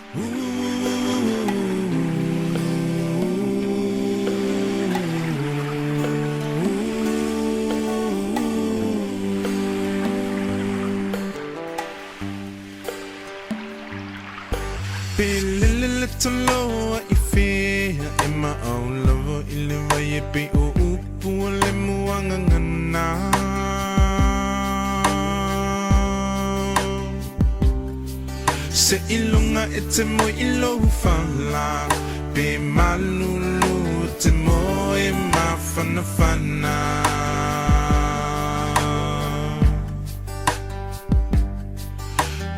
Feeling a little low, what you feel in my own love, illiva yipi uupu ole muanga na. Se ilunga ete mo ilo fala, be malulu te mo e mafana fana.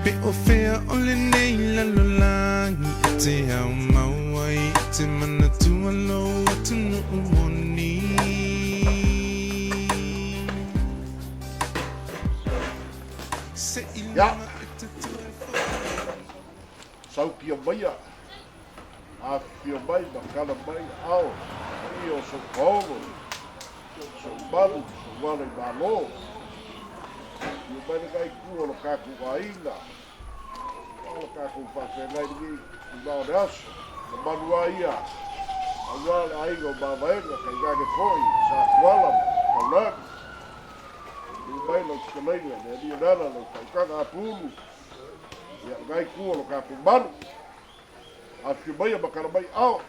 Pe o fea ole nei la lolangi te au mawai te mana tua lo atu no umoni. Se ilunga ete tue Sau pia maia, a pia mai, makana mai, ao, i o so kaolo, so malu, so wale malo, i o mai na kai kua lo kaku aina, lo kaku whawhengai ni, i mao ne aso, na manua ia, a wale ainga o mamaenga, kai ngake koi, sa kuala, kaulani, i mai lo skalaina, ne ni nana lo kaukanga apulu, ia ngai kua lo kaku manu, a fi mai makana mai ao.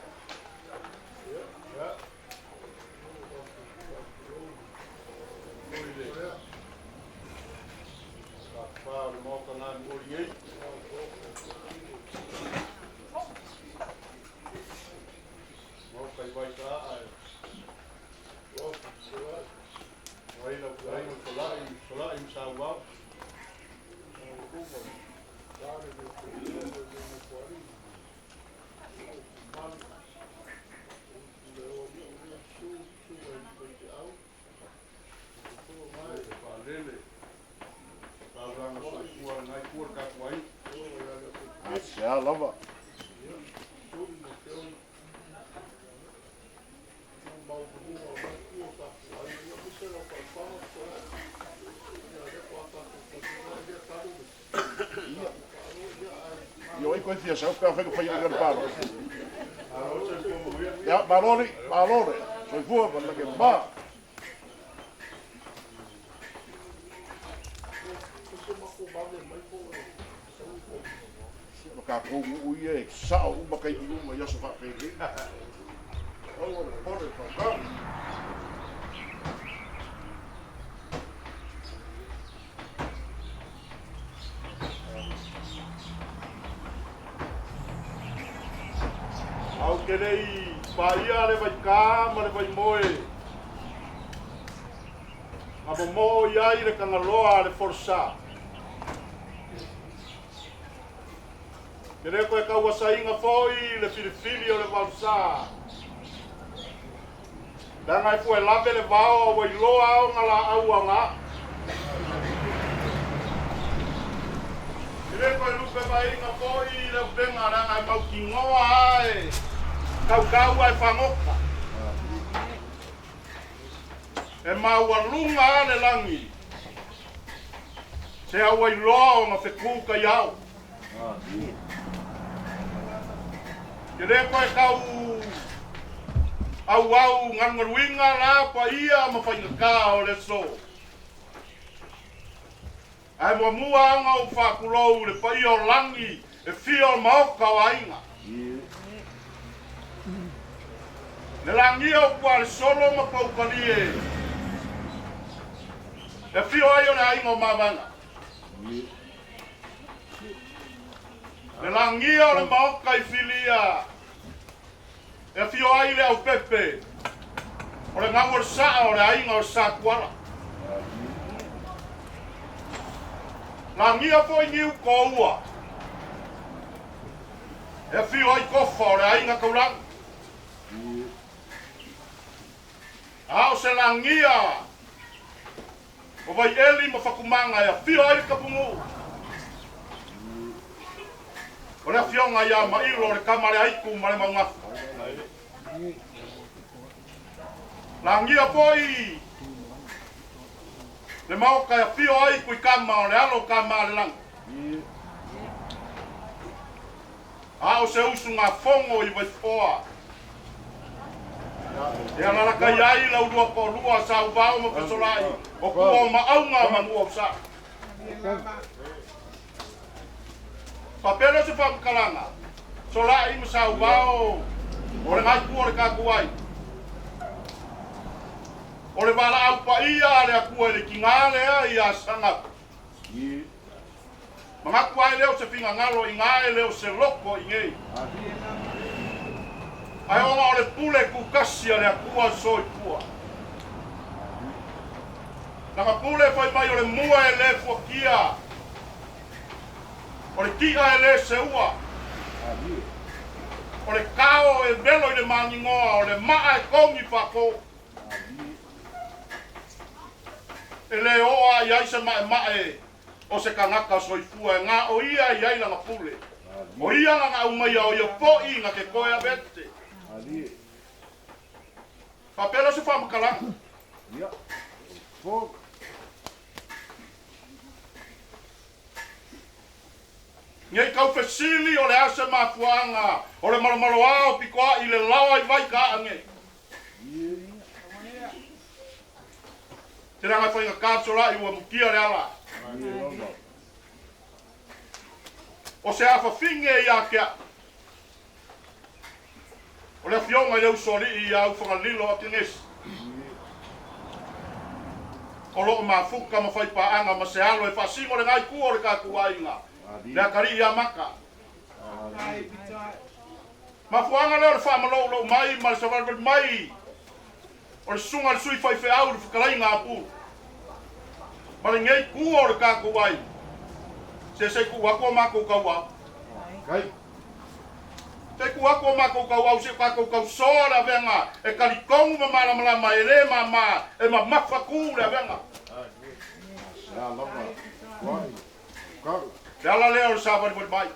Ja, lava. Io e questi sono per fare fai il palo. Ja, balone, sono fuori per che va. Ka ko uie sa o ba kai lu ma yaso fa pe ri o pore pa ka au ke nei pa ia le vai ka ma le vai moe a bo mo ia i le kangaloa le forsa. Kere koe kaua sainga foi le filifili o le valsa. Danga e koe lawe le vao wa iloa au ngala au anga. Kere koe lupe vainga foi le upenga ranga e mau kingoa ae. Kau ai whangoka. E mau alunga ale langi. Se au ai loa o nga whekuka iau. Kere koe kau au ngangaruinga la pa ia ma whainga ka o le so. Ai mua mua anga o whakulou le pa ia o langi e fio maoka o ainga. Le langi o kua le solo ma paukani e fio ai o le ainga o mawanga. Le langi o le maoka i filia e fio ai le au pepe o le ngawar saa o le ainga o saa kuala. Langia po i niu ko ua e fio ai kofa o le ainga kaulang. Ao se langia o vai eli ma whakumanga e fio ai kapungu o le fionga ia ma ilo o le kamare aiku ma le maungafu. Langia poi le maoka e fio ai kui kama o le alo kama le lang. A o se usu ngā fongo I vai poa. E ala la kai ai lau lua ko lua sa ubao ma pesolai. O kua o maaunga mangua usa. Papelo se whakakalanga. Solai ma sa ubao. O le ngai kua le kakuai. O le wala au pa ia le akua le kingale ia sanga. Mga kuai leo se pinga ngalo I ngae leo se loko I ngei. Ai onga o le pule kukasia le akua soi kua. Naka pule fai mai o le mua e le fuakia. O le kia e le se ua. O le kao e velo I le mangingoa. O le maa e kongi whako. E le oa I aise mae o se kanaka soifua e ngā o ia I aila ngā pule. O ia ngā umaia o ia po'i ngā ke koea vete. Papelo se whamakalanga. Ngai kau fesili o le ase mafuanga. O le maromaro ao pikoa I le lawa I vai ka ange. Tera ngai whainga kāpsola I ua mukia le ala. O se afa finge ia kia. O le fionga I leu soli I au whangalilo a kingesi. O loo mafuka ma whai paanga ma se alo e whasingo le ngai kua o le kakuainga. Le akari ia maka. Ma fuanga leo le whamalolo mai ma le savarvel mai. O le sunga le sui whai wheau le whakalai ngā pū. Ma le ngei kua o le kakuai. Se kua kua mako kaua. Se kua kua mako kaua se kako kau soa la venga. E kalikongu ma malama e le mama. E ma mafaku la venga. Le ala leo le savari mo mai.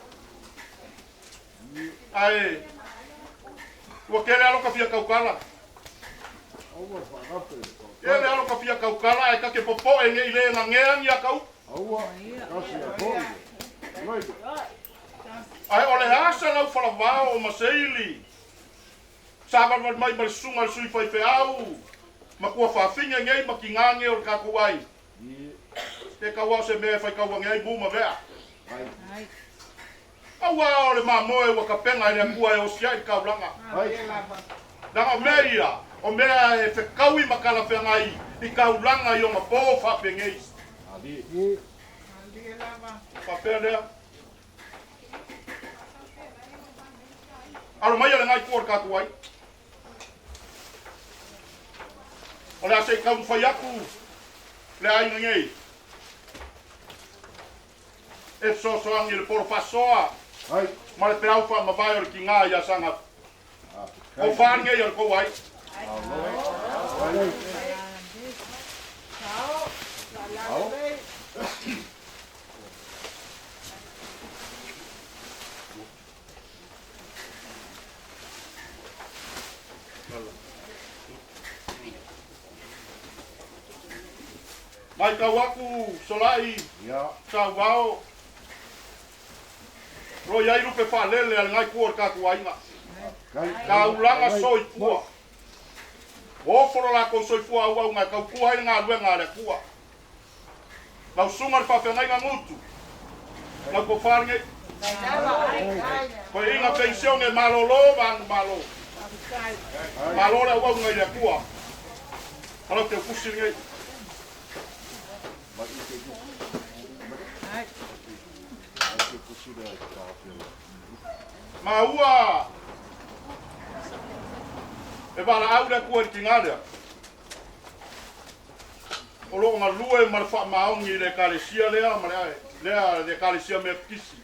Ai. Ua kele alo ka fia kaukala. Kele alo ka fia kaukala e kake popo e ngei le ngangeangi a kau. Ai ole asa lau whalawao o maseili. Savar mai mai sunga le sui whai wheau. Ma kua whawhinga ngei ma ki ngange o le kakuai. Te kawao se mea whai kaua ngei buma vea. Aua o le mamoe wa kapenga ele kua e o siai kaulanga. Danga meia o mea e whekaui makala whengai I kaulanga I o ma po whapengei. Papelea. Alo mai ale ngai kua le kakuai. O le ase kau whai aku le ainga ngei. E sosoangi le poro pasoa. Ma le peau wha mawai o le ki ngā ia sanga. O whāringa I o le kou ai. Mai kau aku solai sa wao. Roi ai rupe whalele al ngai kua kakuainga. Ka ulanga soi kua. O foro la ko soi kua au ngai kau kua ai ngā luenga le kua. Lau sunga le whawhengai ngā ngutu. Lau ko wharinge. Ko inga pension e malolo vang malo. Malo le au ngai le kua. Kalau te kusinge. Ma ua e wala au le kua ki ngārea. O loo ngā lue ma le wha maongi le kālesia lea ma lea le kālesia mea kisi.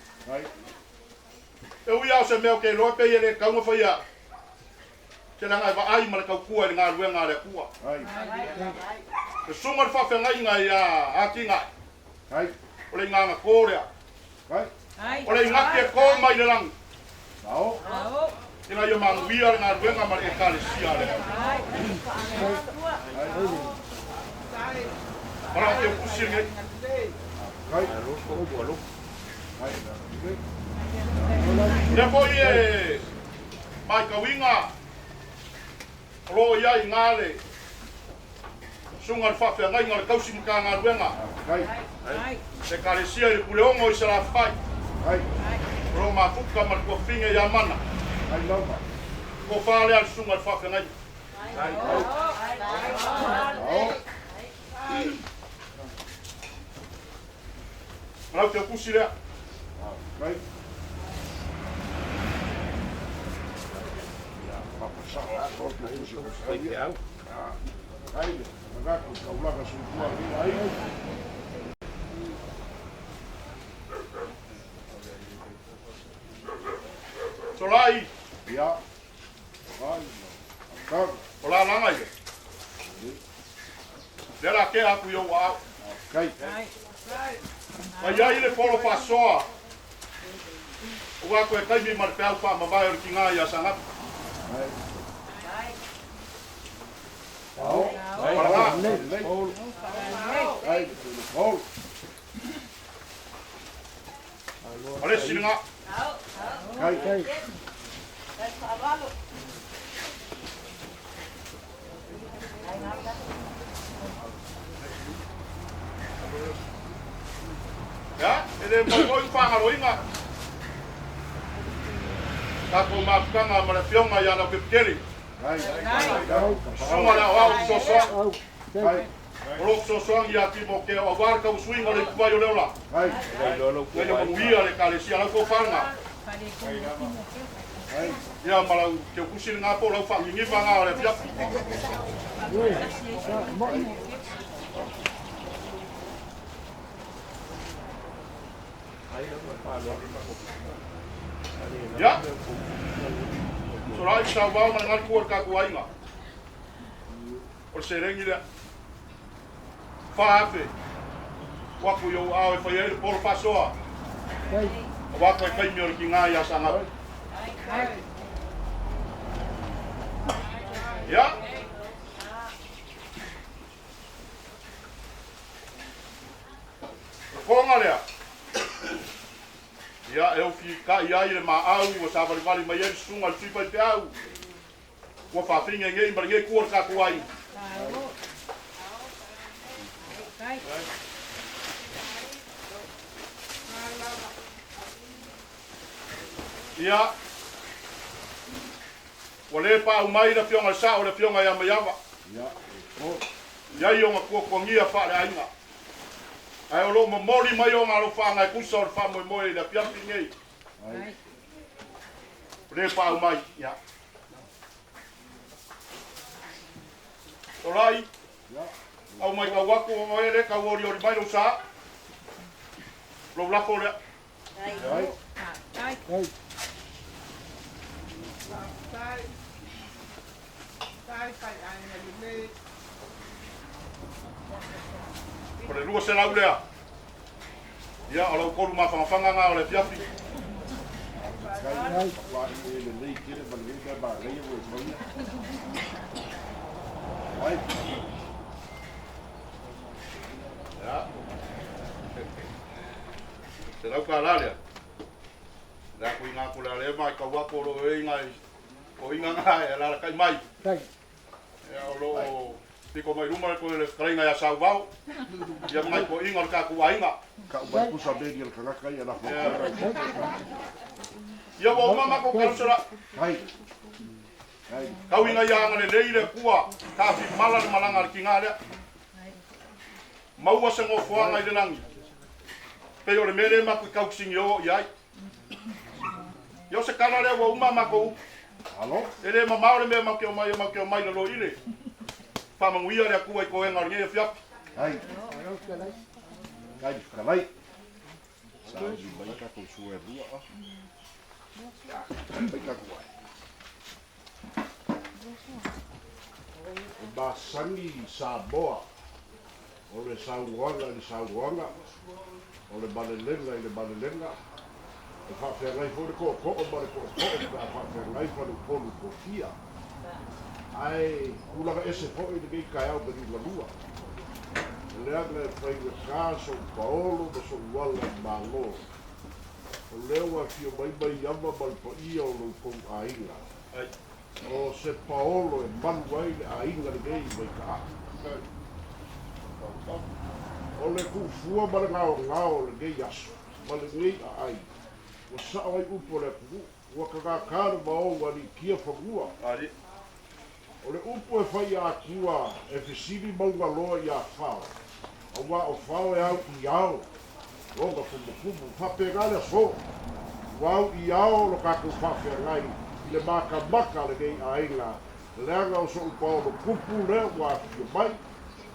E ui au se meo ke loe pe le kaunga whaia. Te langa e wa ai ma le kau kua le ngā lue ngā le kua. E sunga le whawhengai ngai a ki ngai. O le ngā ngā kōrea. O le ngaki e kō mai le langi. Ina yo manguia le ngā ruenga ma le kālesia le. Para te kusi ngai. Kai. Ia po e mai kauinga. Ro ia i ngale. Sunga le whawhia ngai ngā le kausi mka ngā ruenga. Se karesia i kuleongo i se la whai. Ro mā kuka ma kua whinga i amana. Ko whāle al sunga le whawhia ngai. Marau te kusi rea. Solai. Ja. Ola langa i. Dera ke aku yo wa. Kai. Mai ai le polo pasoa. Ua ko e kaimi mar pe alfa ma vai or kinga ia sanga. Au. Ai. Au. Ole singa. Kai. Ya, ele mo ko pa roinga. Ta ko ma kanga ma le fionga ya na pepkeli. Kai. Songa la wa so so. Kai. Ro so so ya ki mo ke o barka u swinga le pa yo leola. Kai. Ele mo uia le kale sia la ko fanga. Ya mala ke ku sin nga po lo fa ngi fa nga le fia. Ya. Sorai sa wa ma ngal ko ka ku ainga. O se rengi le. Fa afe. Wa ku yo a fa ye por pasoa. Wa ko kai mi or ki nga ya sanga. Ya. Konga lea. Ya eu fi ka ia ile ma au o sa vali mai ele sunga le fipa te au. Wa fa finga ngai mbar ngai kuor ka kuai. Ya. Wale pa umai na fionga sa o le fionga ya mayava. Ja. Ya yo ma ko ngia fa le ainga. Ai o lo mo mori mai o ngalo fa ngai kusa o fa mo mo le pia pingai. Le pa umai ya. Orai. Ja. Au mai ka wako o ele ka wori o mai lo sa. Lo la ko le. Kai. Por el lugo se la ulea. Ya, o lo koru ma fanga nga o le fiafi. Kai. Wa le nei kire ba le ba le yo mo ya. Ai. Ya. Se la ka la le. Da ku inga ku la le mai ka wa ko ro e inga. O inga nga e la kai mai. Kai. Ya o lo Tiko mai ruma ko le krainga ya sau bau. Ya mai ko inga ka ku ainga. Ka ba ku sa be ni ka ka ya la. Ya bo mama ko ka sura. Kai. Kai. Kau inga ya ngale leile kua. Ka fi malan malanga ki ngale. Maua se ngo fuanga i langi. Pe o le mere ma ku ka sing yo yai. Yo se kana le wa mama ko. Alo. Ele mama o le me ma ke mai lo ile. Pa manguia le ku ai ko enga nge fia. Kai. Kai, kalai. Sa ji bai ka ko su e rua. Bai ka ko ai. Ba sangi sa boa. O le sauanga, o le balelenga. E fa fe ngai fo le ko o ba le ko fa fe ngai fo le polu ko fia. Ai, ula ka ese fo i de kai au pe la lua. Le agle fai le caso Paolo de so wala malo. o leo a fio mai ama malpaia o lou kou ainga. O se paolo e malu ai le ainga le gei mai ka o le kufua ma le ngao le gei aso, ma le ngei a ai. O sao ai upo le kuku, ua kakakare ma o wani kia whakua. O le upo e whai a kua e whisiri maungaloa i a whao. A wā o whao e au i ao, longa kumu, whapegale so. Wau i ao lo kaku whawhengai, i le maka le gei a inga. Leanga o so upao lo kupu lea wā fio mai,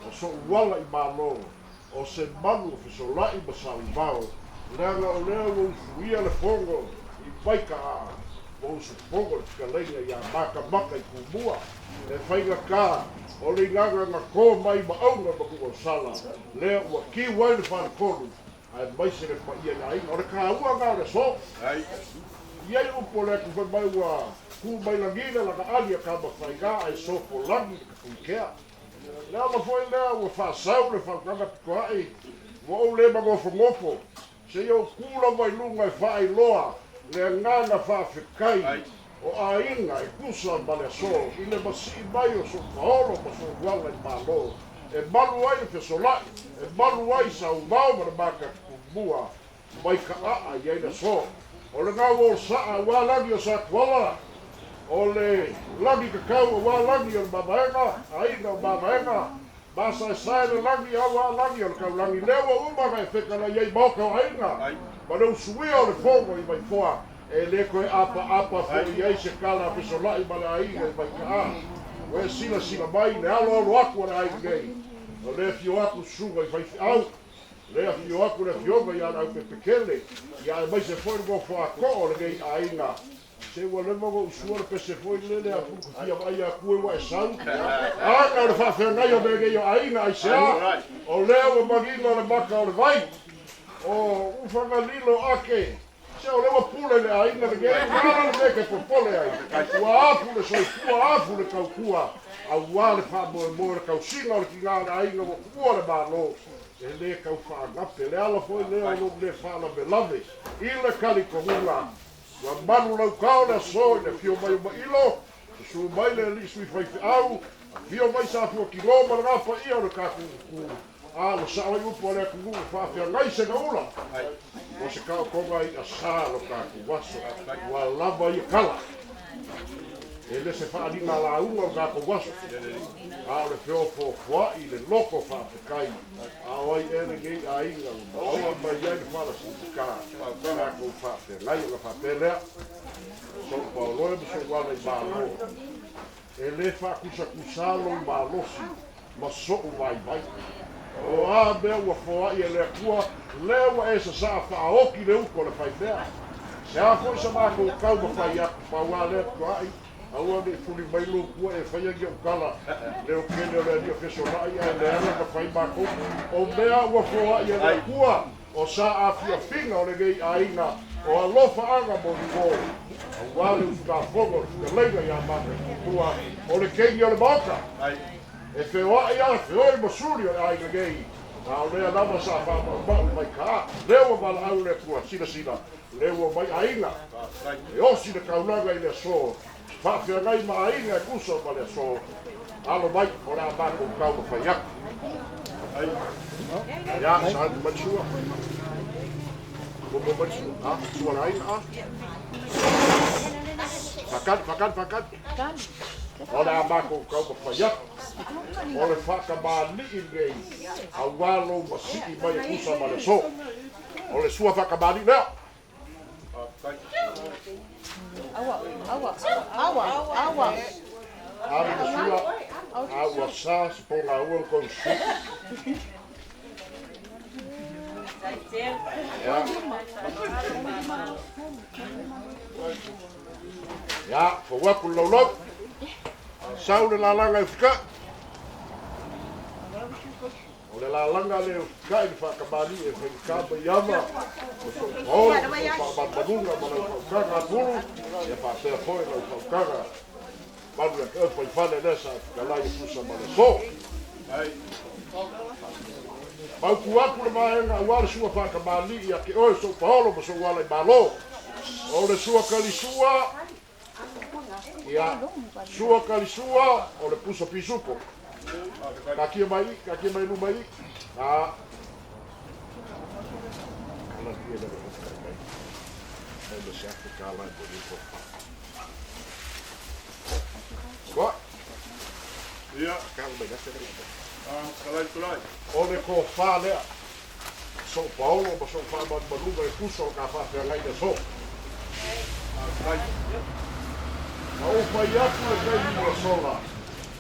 o so uwala i mālo. O se manu o fisolai ma sa uwao. Leanga o lea o ufuia le fongo, i paika a. O usu fongo le fikalenga i a maka i kumua. E whainga kā, o le nganga ngā kō mai ma aunga ma kuko sala. Lea ua ki wai le whare konu, ai mai se le whaia i a inga. O le kā ua ngā le so. Iai upo le ku whai mai ua ku mai langina langa alia ka ma whainga ai so po langi ka kuikea. Lea ma fwoi lea ua whaasau le whaukanga piko ai. Ua o le mangofo ngofo. Se iau kula mai lunga e whai loa. Le nganga whawhikai. O a inga e kusa ma le so. I le masi mai o so paolo ma so wala i malo. E malu ai le fesolai. E malu ai sa umau ma le maka kumua. Mai ka a iai le so. O le ngau o saa wā langi o sa kuala. O le langi kakau o wā langi o le mamaenga. A inga o mamaenga. Masa e sae le langi a wā langi o le kau langi. Lewa umaga e whekala iai mauka o inga. Ma le usuia o le fongo i mai foa. E le koe apa fo iai se kala pesolai ma le ainga i mai ka a. O e sila mai le alo aku o le ainga gei. O le fio aku sunga i whaifi au. Lea fio aku le fionga i ana au pepekele. I ana mai se foi ngo fo ako o le gei ainga. Se ua le mago usua le pese foi lele a fuku fia mai a kue wa e sau. Anga o le whawhengai o me gei o ainga ai sea. O lea ua magina o le maka o le vai. O ufanga lilo ake. Se o lewa pule le ainga le gei. Ngana le meke popole ai. Ua afu le soifua afu le kaukua. A ua le wha le kausinga o le ki ngā le ainga wa kua le malo. E le kau whaangape, le ala foi lea o le whaana me lave. I le kalikongunga. Wa manu lau kao le so, le fio mai o mailo. Su mai le lisu i whaifi au. Fio mai sa fio kilo ma le ngapa ia o le kaku. A le sa oi upo le kungunga whaafia ngai se na ula. O se kao konga i a sa lo kaku waso. Wa lava i a kala. E le se whaanina la unga o kaku waso. A le feo fo fua i le loko whaafikai. A oi ene gei a inga. Aua mai iai le whala sintika. Kaku whaafia ngai o la whaapelea. So pauloe me so wala i mālo. E le whaakusa kusalo i mālosi. Ma so vai vai. O a mea ua foa i e lea kua. Lea ua e sa saa whaoki le uko le whaipea. Se a fo i sa mako kau ma whai aku. Paua lea kua ai. Aua ne fuli mai lo kua e whaiangi o kala. Leo kene o lea nia whesonai e lea lea ka whai mako. O mea ua foa i e lea kua. O sa a fia finga o le gei a inga. O alofa anga mo ni mo. O wale uka fongo. Ka leina i a maka kua. O le kengi o le mauka. E whewa i ala wheoi masuri o ainga gei. A o lea nama sa whamau mai ka. Lewa mala au le kua sina. Lewa mai ainga. E osi le kaunanga i le so. Whawhia ngai ma ainga e kusa ma le so. Alo mai o rea mako kauna whaiaku. Ia, sa anu matsua. Momo matsua. Ha, sua na ainga ha. Fakan. O rea mako kauna whaiaku. O le whakamāli'i nei, a walo masiki mai e kusa ma le so. O le sua whakamāli'i lea. Awa. Ari le sua, awa sa, se ponga ua kou su. Ia, whawaku laulau. Sau le lalanga e whika. O le lalanga le whika i whakamani e whikaba i ama. O whamanunga ma lau whaukanga turu. E whaatea foi lau whaukanga. Manu e kau whai whane nesa ka lai e pusa ma le so. Mauku aku le maenga ua sua whakamali ia ke oe so paolo ma so wala I malo. O le sua kalisua, ia sua kalisua o le pusa pisuko. Kakia mai lumai. Kala kia le kai. Mai le siafu kala ko liko. Wa. Ia, Kala mai gase le. kalai. O le ko wha lea. So paolo ma so wha manunga e pusa o ka wha ngai na so. Na o whai aku e kai mua sola.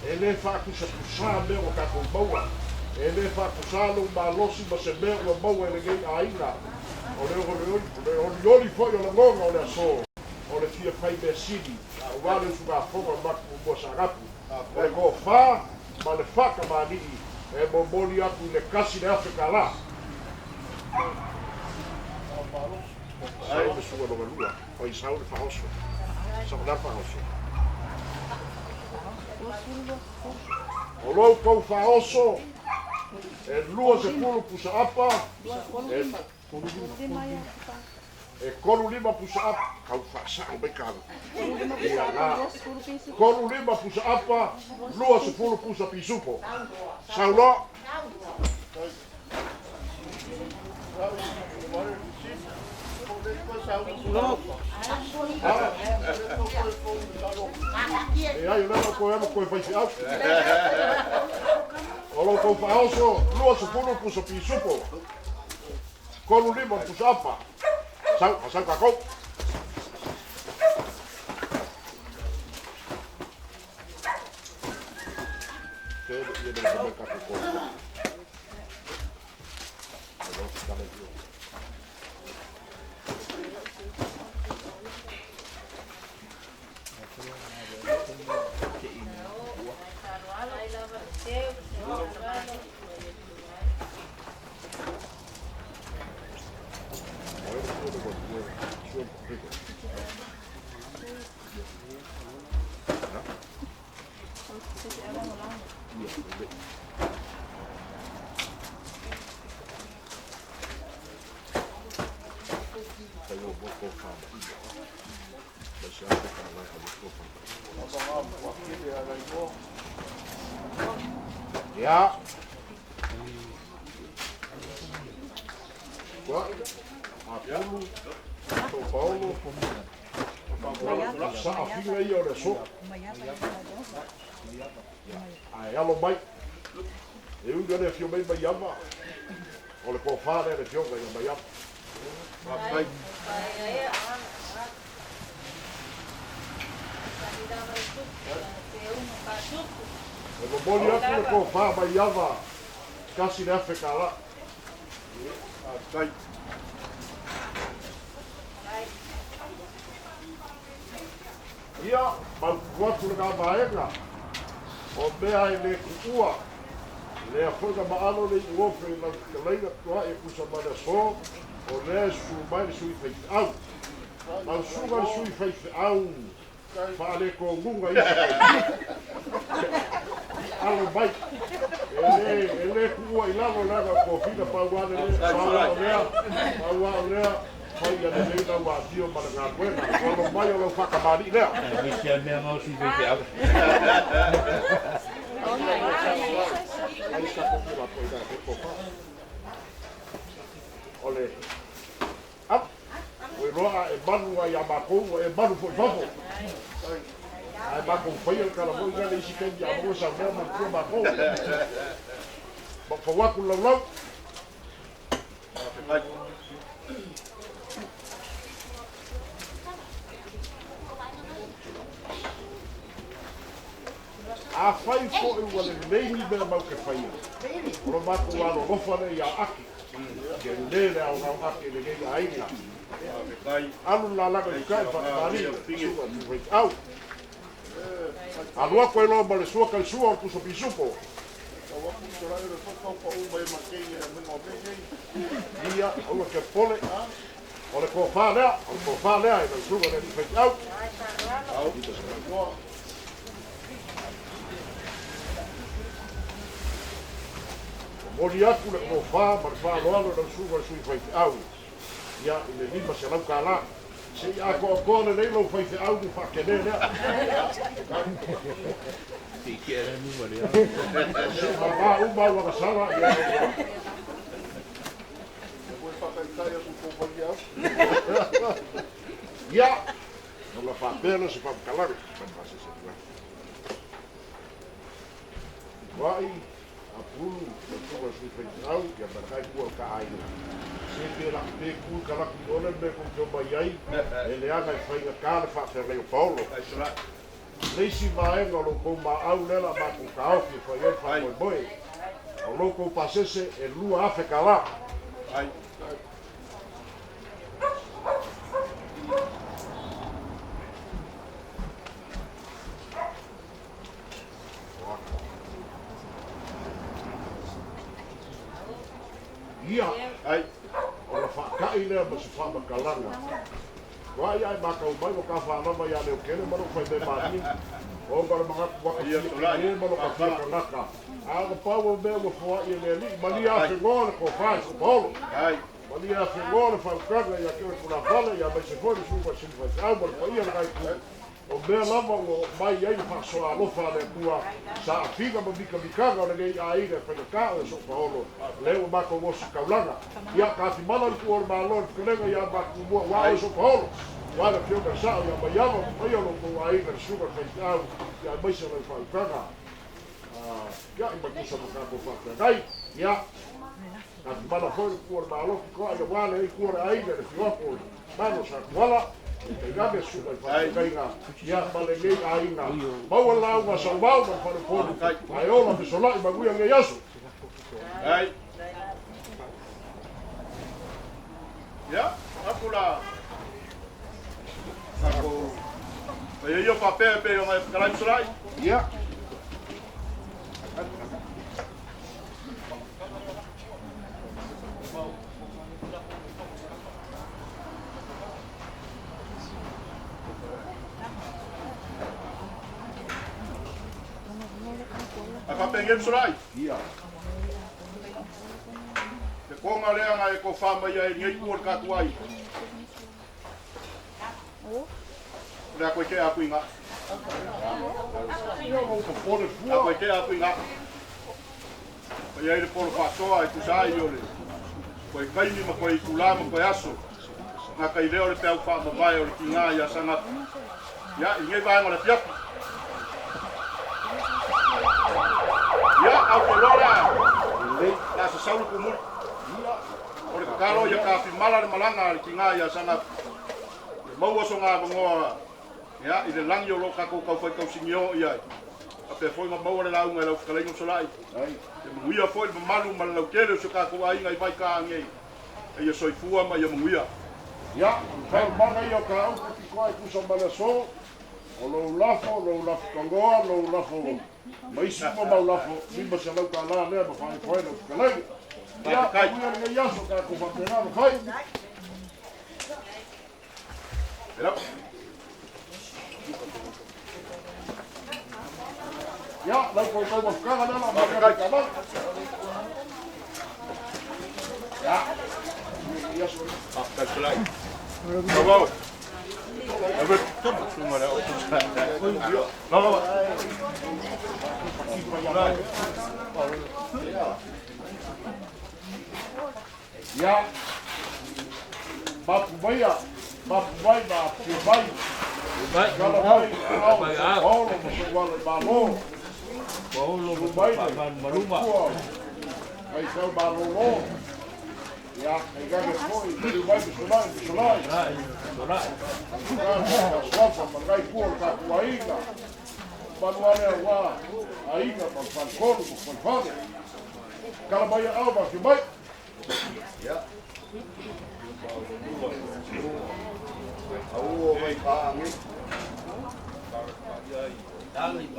E le whakusa pusa mea o kako maua. E le whakusa lo ma losi ma se mea o maua e le gei aina. O le oli foi o la ngonga o le aso. O le fia whai mea sini. O wale usu ngā whonga maku o mua sarapu. E ko wha ma le whaka ma nii. E momoli aku I le kasi le Afrika la. Sau le sua longa lua. O I sau le whaoso. Sau na whaoso. O lou kou whaoso. E lua se pulu pusa apa. E kolu lima pusa apa. Kau whaasau me karu. Ia la. Kolu lima pusa apa. Lua se pulu pusa pisupo. Sau lo. E ai leva koe ama koe whaifi au. O lo kou whaoso, lua se pulu pusa pisupo. Kolu lima pusa apa. Sau kakou. Kele ia dele kame kakou koe. Agora fica legal. Ja. Apolo, São Paulo, Safira e olha só. Aí ela vai. Eu já le filmei Miami. Olha qual fala ele filme em Miami. Eu vou olhar para qual fala Miami. Casi na África lá. Ia, maukuatu ngā maenga, o mea e le kuua, le a whanga maano le uofe na kaleina tua e kusa mana so, o le su mai le sui whaifi au. Mau sunga le sui whaifi au, wha le ko ngunga isa. Alo mai, e le kuua I lavo laga ko whina pauane le, paua o lea, Pai ya nei na wa dio para ngā kuena, o mai o lau whakamari lea. Misia mea mau si vete au. Ai sa kopura po I he kopa. Ole. Ap. Oi roa e manu ai amakou, e manu foi fafo. Ai makou foi o kala moi gale isi kendi a mo sa mea man tua makou. Ba fa waku lau lau. A fai fo I wale leini mea mau ke whaia. Oro mako wano rofane I a aki. Ke lele au ngau aki le gei aina. Anu la laga I kai whakamari. Sua tu wait au. Anua koe loa ma le sua kai sua o puso pisupo. Ia, aua ke pole. O le ko whanea. O le ko whanea I mai sua le wait au. Au. O ni aku le ko fa ma fa lo lo na su ko su fai au. Ya le ni ma se lau kala. Se a ko le nei lo fai au di fa ke ne ne. Ti quiere número ya. Se ma u ma wa sala ya. Ya. No la fa pena se fa calare. Vai a pulu, ko su fai au ya ba ku ka ai. Se que la pe ku ka la ku ona me ko ko ba yai. Ele aga fai ka fa se le Paulo. Leisi mai no lo ko ma au lela ma ku ka au ki foi fa mo boy. O lo ko pasese e lua afe kala. Ai. Ia, ai, o la whaakai lea ma se whamakalanga. Wai ai makau mai o ka whanama ia leo kene maro whai me mani. O ngara mga waka ia kene maro ka kia kanaka. A ka pau o mea mo whawai e lea li. Mani a whengone ko whai ko polo. Mani a whengone whai ukanga ia kere kuna whale ia mai se fwere suwa sinwai. Au mara whai ia ngai ku. O mea lama o mai ai whaksoa alofa le kua sa a whiga ma mika mikanga o ngei a ina whainaka o so whaolo leo mako wosu kaulanga ia ka ti mana ku o malon kulenga ia mako mua wa o so whaolo wala pionga sao ia mai ama mai o ko a ina suga whainau ia mai se le whaukanga ia i makusa mo kako whakai ia ka ti mana whaolo ku o malon ko ia wale i ku o a ina le whiwako mano sa kuala Kei gabe suka i whakainga, ia male ngei a inga. Maua lau ma sa wau ma whare pōru. Ai ola me so lai maguia ngei asu. Ai. Ia, aku la. Aku. Ai yo papel pe o mai kalai solai. Ia. Aka pengen solai. Ia. Te konga lea ngai ko whama ia ngei kuor katuai. Lea koe ke aku inga. Ia mo ko pōre Lea fua. koe ke aku inga. Koe ai le polo whatoa i kusai i ole. Koe kaini ma koe i kula ma koe aso. Nga kai leo le peau whama vai o le ki ngā ia sangata. Ia, i ngei vai ngā le piapu. Ya, au ke lora. La sa saulu ku muli. O le kakalo ia ka whimala le malanga le ki ngā ia sanga. Mau aso ngā bangoa. Ya, i le langi o lo kako kau whai kau singio ia. A pe foi ma mau le launga lau whakalengo solai. Te munguia foi ma malu ma lau kere so kako a inga i vai ka angei. E ia soifua ma ia munguia. Ia, whai mana ia ka au ki koe kusa mana so. O lo lafo kongoa, lo lafo. Mai supa mau lafo, mima se lau ka la lea ma whai koe na whakalai. Ia, kuia ngei aso ka ko whapena ma whai. Era. Ia, lau koe kau whakanga nana, ma kai ka ma. Ia, ia so. Kau solai. Kau wau. Abet, semua dah okey. Lawa. Ya, bapu bai, bapu bai. Vai, Kalau bai, oh, masuk wala balo. Paulo Bai, maruma. Bai kau balo lo. Ya, ikaga foi, bai solai. Rai, rai. Sofa, magai por ka kuainga. Manuane wa, ainga pa falcon, pa falfade. Kalau bai au ba que bai. Ya. Au vai pa ngi. Dali,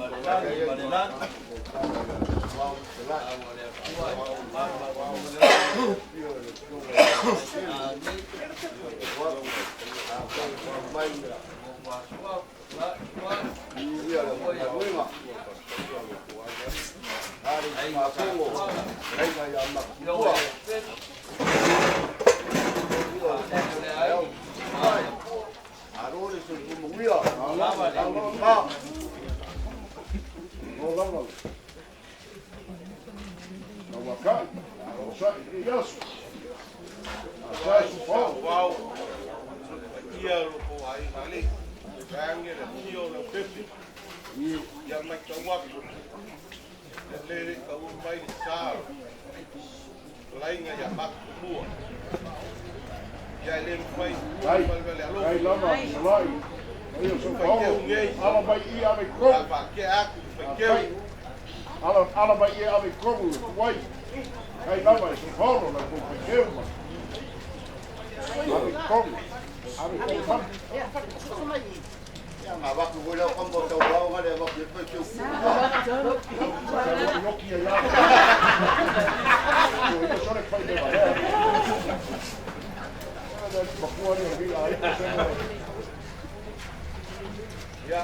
kongo. Renga ia makua. Arore se kumuia. Lava lava. No lava. No wakai. No sai yasu. Sai su Wow. Ia lo ko ai ali. Rangi le tio le pepe. Ia mai ka wapu. Le ka mai sa. Lainga ia maku mua. Ia le mai le alo. Ai lava, salai. Ai so pau. Ala bai ia me ko. Ava ke aku pe Ala bai ia me ko. Wai. Ai lava so pau na ko pe ke. Ave kom. Ave kom. Waktu boleh kombo tahu bawa ada waktu itu cukup. Nokia ya. Itu sore pai de ba. Ada bakua ni lagi ai tu semua. Ya.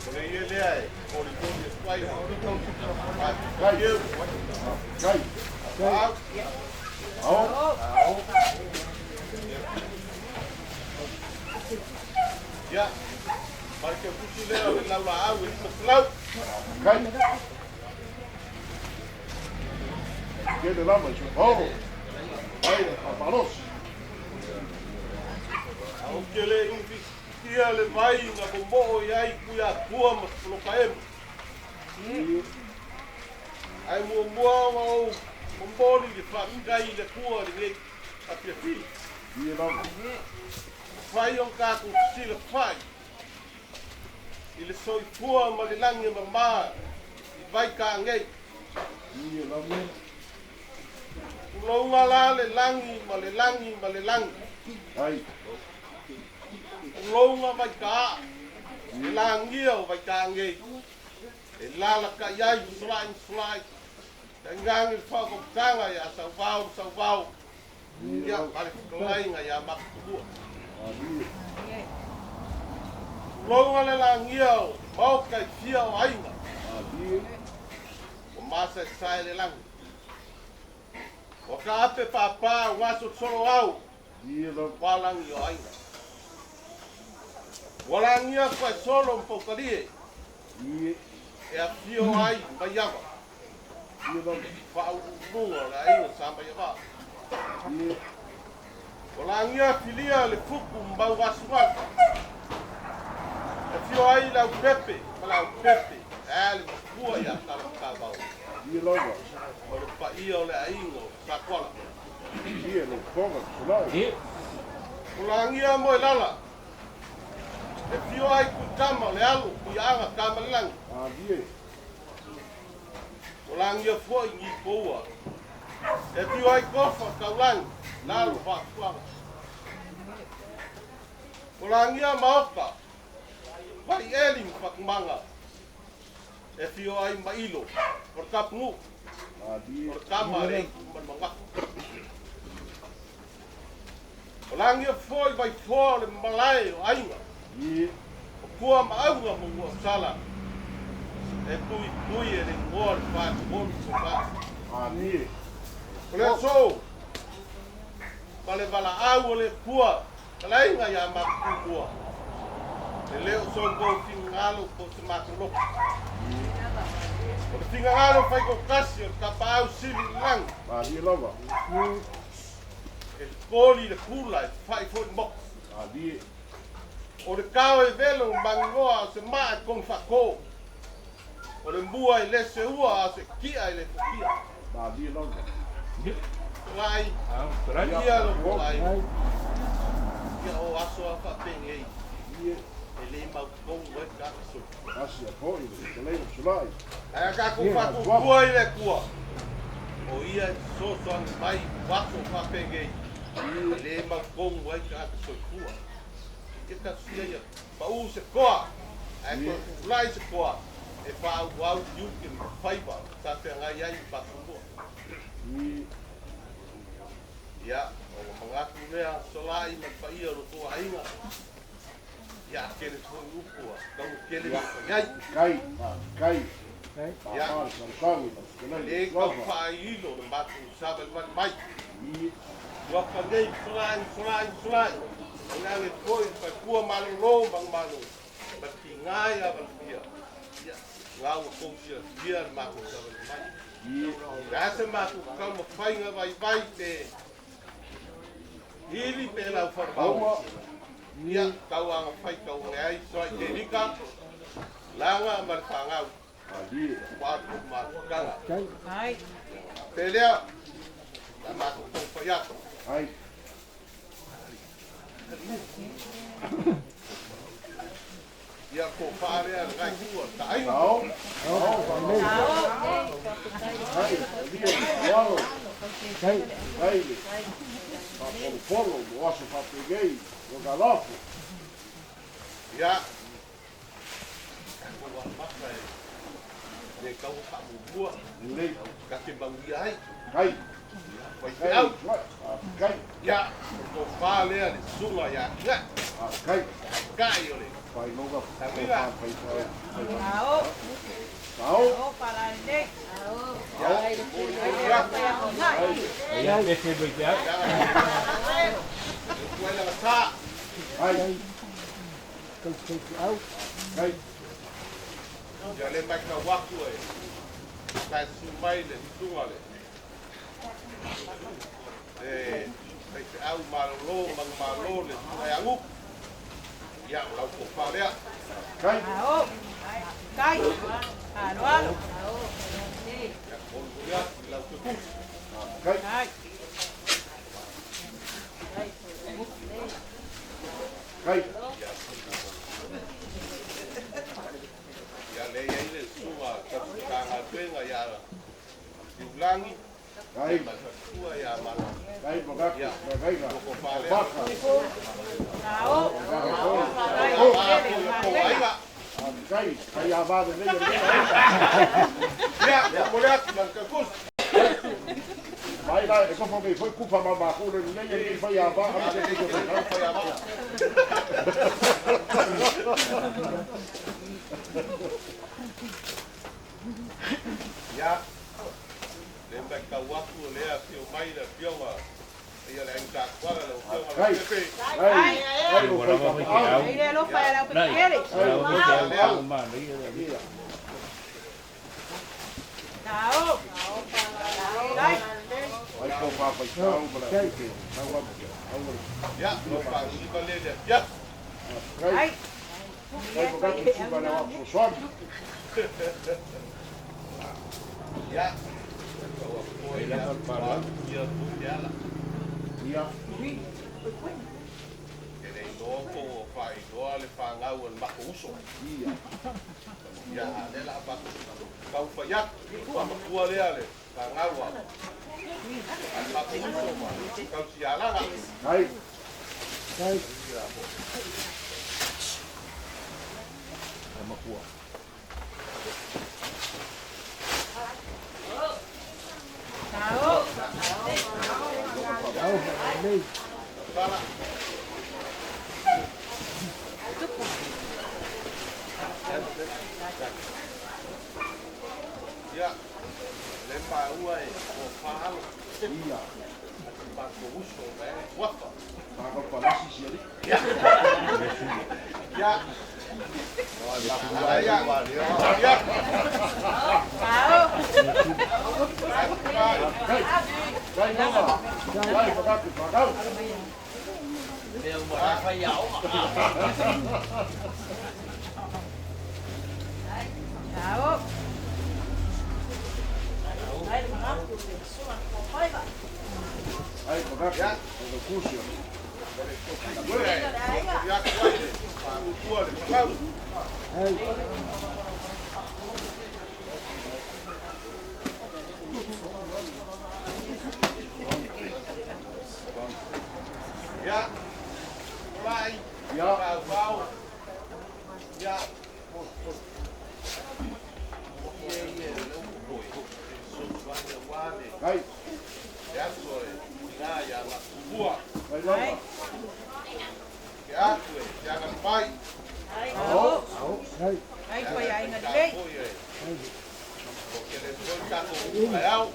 Boleh ia le ai. Boleh squai. Kai. Kai. Au. Au. Ya. Marca fusileiro na laua, isso clau. Kai. Que de lama, isso pau. Ai, papalos. Au que le invi. Ia le vai na bombo e ai cuia tua mas no caem. Ai mo o bombo de faz gai de tua de a prefi. Ia lama. Fai on ka ku sila fai. Ile soi tua ma le langi ma i vai ka ngai. Ia lama. Lo ngala le langi ma le langi ma le langi. Ai. Lo nga vai ka. Le langi o vai ka ngai. E lala ka yai slide. Tengang il fa ko kanga ya sa vau. Ya pare klai nga ya mak tu. Lo nga le langi o mau kai fia o ainga. O masa sai le langi. O ka ape papa waso solo au. Ia lama. Walangi o ainga. Walangi a koe solo mpokari Ia. e a fio ai baiava. Ia lama. Whau runga la ainga sa baiava. Ia. Walangi a filia le fuku mbau wasuaka. E fio ai lau pepe, malau pepe. E le kua ia tala kabau. Ia lama. O le pa ia o le ainga o sa kola. Ia no konga, salai. Walangi a moe lala. E fio ai ku kama le alu, ku anga kama le langi. Ia. Walangi a foi ngi poua. E fio ai kofa kaulangi. Lalu whakuanga. Walangi a maoka. Vai eling whakumanga. E fio ai mailo. Por kapungu. Ia. Por kama rei manmanga. Walangi a foi vai fōle malai o ainga. Ia. O kua maaunga mungu o sala. E tui e ring ngor whakumonu soka. Ia. Kole so. Kale wala au o le kua. Kala inga ya maku kua. Le leo songo fingalo po se makuloko. O le fingalo fai ko kasi o kapa au sili lang. Ia lama. E koli le kula e fai fo mok. Ia. O le kao e velo mangoa o se maa kong whako. O le mbua i lese ua o se kia i le fukia. Ia lama. Lai, Trai. kia lo ko lai. Kia o aso a whapengei. Ia. E le mau kongo e kaso. Asia poi, te leiro salai. Ai ka ku whaku kua i le kua. O ia so son mai wako whapengei. E le mau kongo e kaso kua. Ke ka sia ia. Pa u se koa. Ai ko lai se koa. E wha wau yuki whaipa. Sa te ngai ai whakumua. Ia. Ia, o mangaku mea solai ma whaia roto ainga. Ia, kere tōi upua. Kau kere roto iai. Kai. Kai. Papa sa sangi, Le kau whailo na matu sabe mai. Wa pandei flan. Nga le koi pa kua malu bang malu. Pati ngai a pia. Ya, ngau ko sia dia matu sabe mai. Rasa matu kau mo fai nga vai te. Hili pe la fa. Ya, kau ang fai kau ngai so te rika. Langa mar pangau. Ali, Quatro marcada. Ai, Pelea. La matu ko fayato. ai, Ia ko pare a ngai tua tai. tau, ai, walo, ai, polo, moço papiguei, o galofo, Ia. Ko wa maka e. Le kau pa bua. lei, Ka te bangi ai. cai, Vai cai, au. cai, Ia. Ko pare a le sunga ia. Ia. cai, Kai ole. vai logo, Amiga. ao, tau, ao para nei. Ia. Ia. Ai a te se vai te au. Ko ela ta. ai, cai, Ia le mai ka waku e. Kai su mai le sunga le. Kai te au malo malo le sunga ia ngu. Ia lau ko pare a. cai, Ao, kai, alo, alo. Ia ko ia lau ko ku. cai, Ai, cai, Ia le ia le sunga ka nga tuenga ia. Iulangi. cai, Ma tua ia mala. cai, bagaku, cai, Ko pare a. baka, ao, cai, cai a vada nele, Ia, ko le atu man ka kus. vai lá, é como foi culpa mamacu, nem ele foi a vada, mas ele foi Ko ia ma. Ia. Le mai ka waku le a tio mai na pionga. Ia le ang ka kwala le pionga. Ai. Ai, ai, Ora va vai te au. ai le lo para la Nai. pere. Ora va vai te au ma ni. Ao, ai, vai comprar, vai tchau, vai Ia, no pa ni ka le le. Ia. ai. vai botar que tu vai levar pro sobe, Ia. Ko ia para. Ia tu ia la. ia, Ele no ko fai do le fa ngau el mako uso. ia, Ya, le la ba kau fa ya, pa ma kua le ale, pa ngawa. Al ma ku so ma, kau si ala nga. ai, Ao, Para. Ya, le pa ua e o fa ala, ia, pa ko uso me, wafa. vai comprar esse ali, Ya. Ya. Ya, ya. Ya. ao, vai não, vai botar que pagar, ao. aí botar que o curso, Ya, kuai, pa kua le, pa ngau. Ya. Vai. ia, Pau, pau. Ya. ai, Ya soy. Ya ya la bua. vai não, Ya soy. Ya kan pai. Ao, ai, pai ai na lei. Ai au.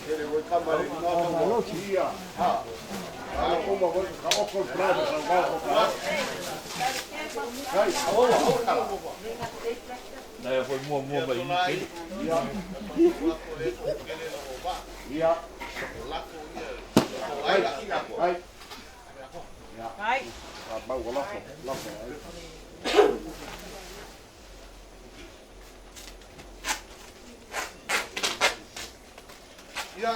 Ele vai kamare na kamare. Ia. Ala uma vai ka oko prado sa wao ka. Kai. Đây là mua bảy cái. Ia. Ia. Kai. Kai. Kai. Bao có lóc. Lóc. Ia.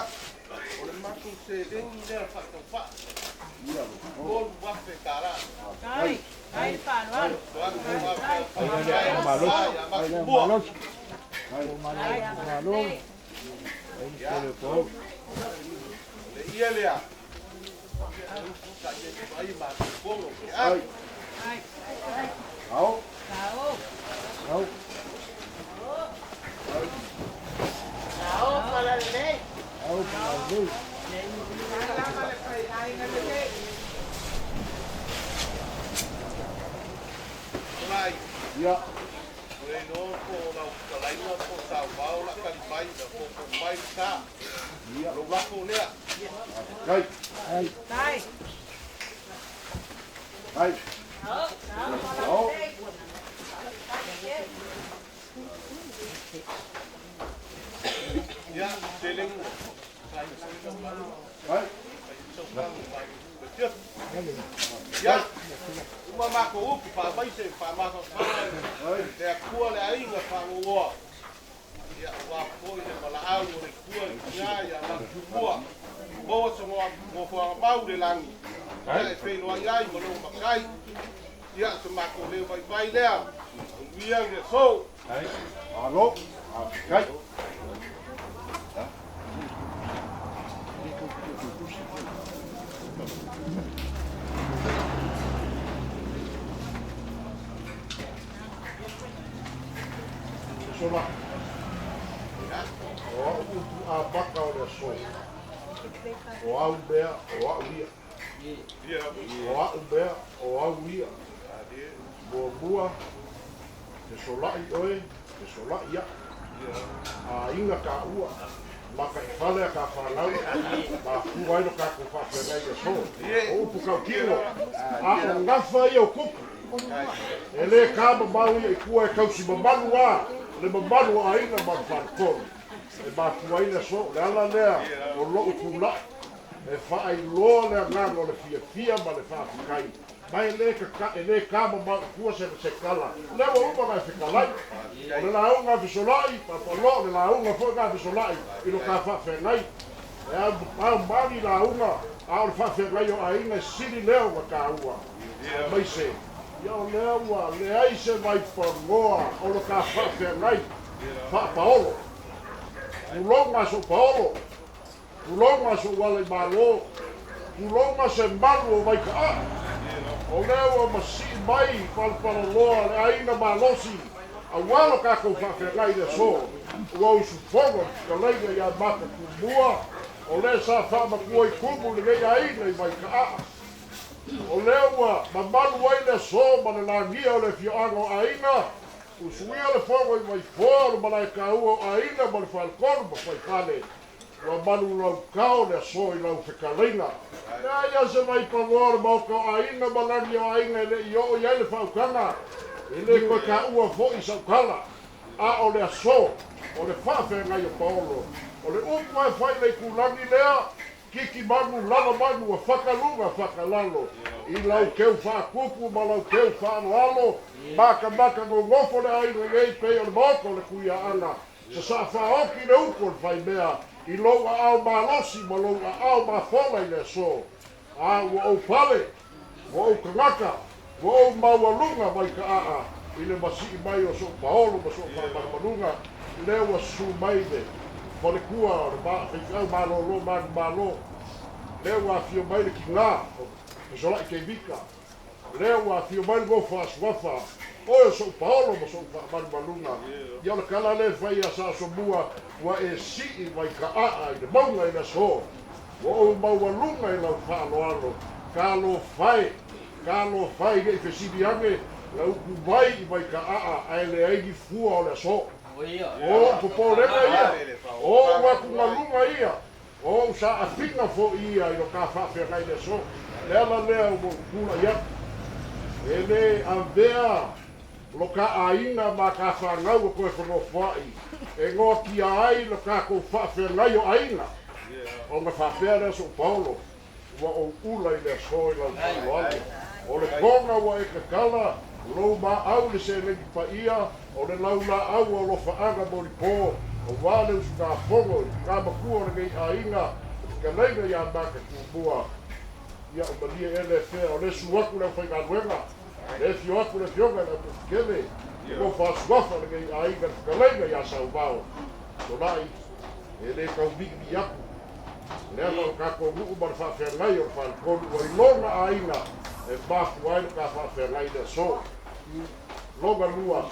Ole matu se dengi le fa to fa. Ia. Gol wa pe kara. Kai. Kai phản luôn. Bà lúc. Bua. Kai. Bà luôn. Telefon. Le ia le a. Sa ye ai ma bolo. Ai. Kai. Hảo. Tao. Hảo. Tao. Mà là đây. Hảo. Hảo. Lai. Ia. Ole no ko na ka lai no ko sa wao la ka bai da ko bai sa. Ia. Lo la ko le. Kai. Kai. Kai. Tao. Hảo. Ya, seleng. Kai. Ya. Uma ma ko upi pa bai se pa ma ko pa. Le kua le ai nga pa wo. Ya wa ko le mala au le kua ya ya la kua. Bo so mo fo ba u le langi. Ya fe no ai mo no ma kai. Ya so ma ko le vai le. Via le so. Đấy. Alo. Kai. Sola. O a baka o le so. O au bea, o au ia. Ya. O au bea, o au ia. Bo bua. Te sola i oe, te sola ia. A inga ka ua. Maka i whale ka whanau. Ma kuai no ka kuwha whenei e so. O upu kau kino. A o ngawha i o kupu. E le ka mamau i kua e kausi mamalu a. Le mamalu a inga man whanakoro. E ma kuai le so. Le ala lea o loo kula. E whaai loa lea ngano le fia ma le whaafikai. Mai le ka mamau kua se kala. Lewa uma ngai whikalai. O le launga fisolai. Papalo le launga fo ngai fisolai. Ilo ka whawhenai. E au mani launga. A o le whawhenai o a inga siri leo wa ka ua. Mai se. Ia lewa, le aise mai whangoa, o le ka whawhenai, whapaolo. Ulonga so paolo, ulonga so wale malo, ulonga se malu o mai ka a. O lewa masi mai, whalparoloa, le aina malosi, a walo ka kou whawhenai le so, ua usu whongo, ka leina ia maka kumua, o le sa whamakua i kumu, le gei aina i mai ka a. O lewa, mamalu ai le so, ma le langia o le fioango aina, usuia le fongo i mai fōa, le malai ka ua aina, ma le whalkono, ma whai whale. Ua malu lau kao le so i lau whikalinga. Nea ia se mai pangoa le mauka aina, ma langia o aina, le i o i ai le whaukanga. E le koe ka ua fo i saukala. A o le so, o le whawhengai o paolo. O le upu e whai le kulangi lea, kiki manu, lala manu, a whakalunga, whakalalo. I lau keu whaakupu, ma lau keu whaaloalo, maka no ngofo le aina ngei pei o le moko le kuia ana. Sa whaoki le upo le whai mea, i loa au malosi, ma loa au mawhola i le so. A ua au pale, ua au kangaka, ua au maualunga mai ka aa, i le masii mai o so paolo, ma so whamanunga, le ua su mai le. Pole kua o le whaiwhau malolo, manu malo. Leo wa fio mai le ki ngā, e sola i kei vika. Leo wa fio mai le gofa aswafa. Oe so paolo ma so manu malunga. Ia le kala le whai a sa so mua, wa e sii mai ka aa i le maunga i le so. Wa o maua lunga i lau whaaloalo. Ka lo whai, ngei whesidi ange, lau kumai I mai ka ai le ai fua o le so. O popo reka ia. O wakungalunga ia. O sa afinga fo ia I lo ka whawhia kai le so. Le ala lea o kula ia. E le avea lo ka ainga ma ka whangau o koe whanau whai. E ngō ki ai lo ka kou whawhia ngai o ainga. O nga whawhia le so Paulo. Wa o ula I le so I lau kualo. O le konga wa e ka kala. Lo ma au le se lengi pa ia. O le lau la au o lo whaanga mori pō. O wale usu ka whongo. Ka makua o ngei ainga. Ka leiga ia maka kūpua. Ia o malia e le whea. O le suaku le whai kaluenga. Le fio aku le fionga na tukele. Ko whasuafa le ngei ainga. Ka leiga ia sau vao. So lai. E le kau biki aku. Le ana o kako nuku mara whawhia ngai o whalkonu. O I longa ainga. E mafu aina ka whawhia ngai le so. Longa lua.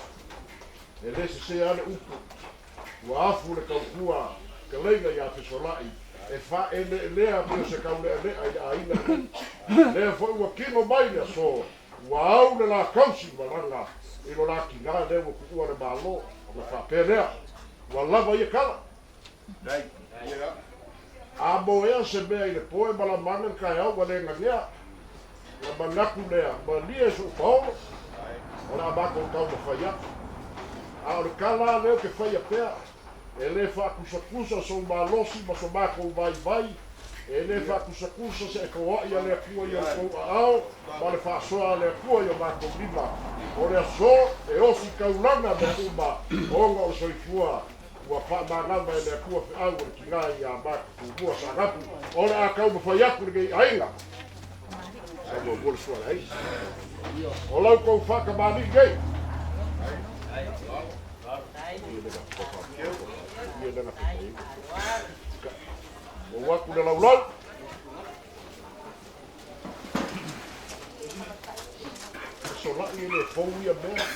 E lese se ane upu. Ua afu le kaukua. Ka leiga ia fesolai. E wha e lea mea se kau lea lea I aina. Lea fo ua kino mai le so. Ua au le la kausi maranga. I lo la ki ngā lea ua kukua le malo. O le whapea lea. Ua lava ia kala. A mo ea se mea I le poe mala manga kai au wa le ngangea. La manaku lea. Ma lia su Paulo. O la mako tau ma whai atu. A o le kala leo ke whai a pea. E le whakusakusa so malosi ma so mako vai. E le whakusakusa se e kawa ia le kua ia kou a ao. Ma le whasoa le kua ia mako lima. O le so e osi kaulanga me kuma. Onga o soifua. Ua whamangamba e le kua whi au o ki ngā ia mako kūmua sa rapu. O le a kau ma whai aku ngei ainga. Sa mo bole sua le hei. O lau kou whakamani ngei. O waku le laulau. So lai le fou ia mea.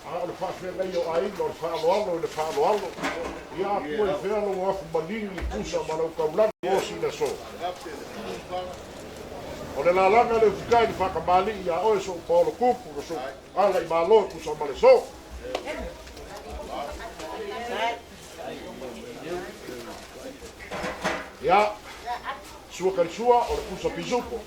A o le whawhia ngai o ainga, o le whaaloalo o le whaaloalo. Ia kua I whea lo afu manini I kusa ma lau kaulanga o si le so. O le lalanga le ufikai ni whakamani ia oe so Paulo kupu o so ala I malo kusa ma le so. Ia, sua karisua o le kusa pizupo.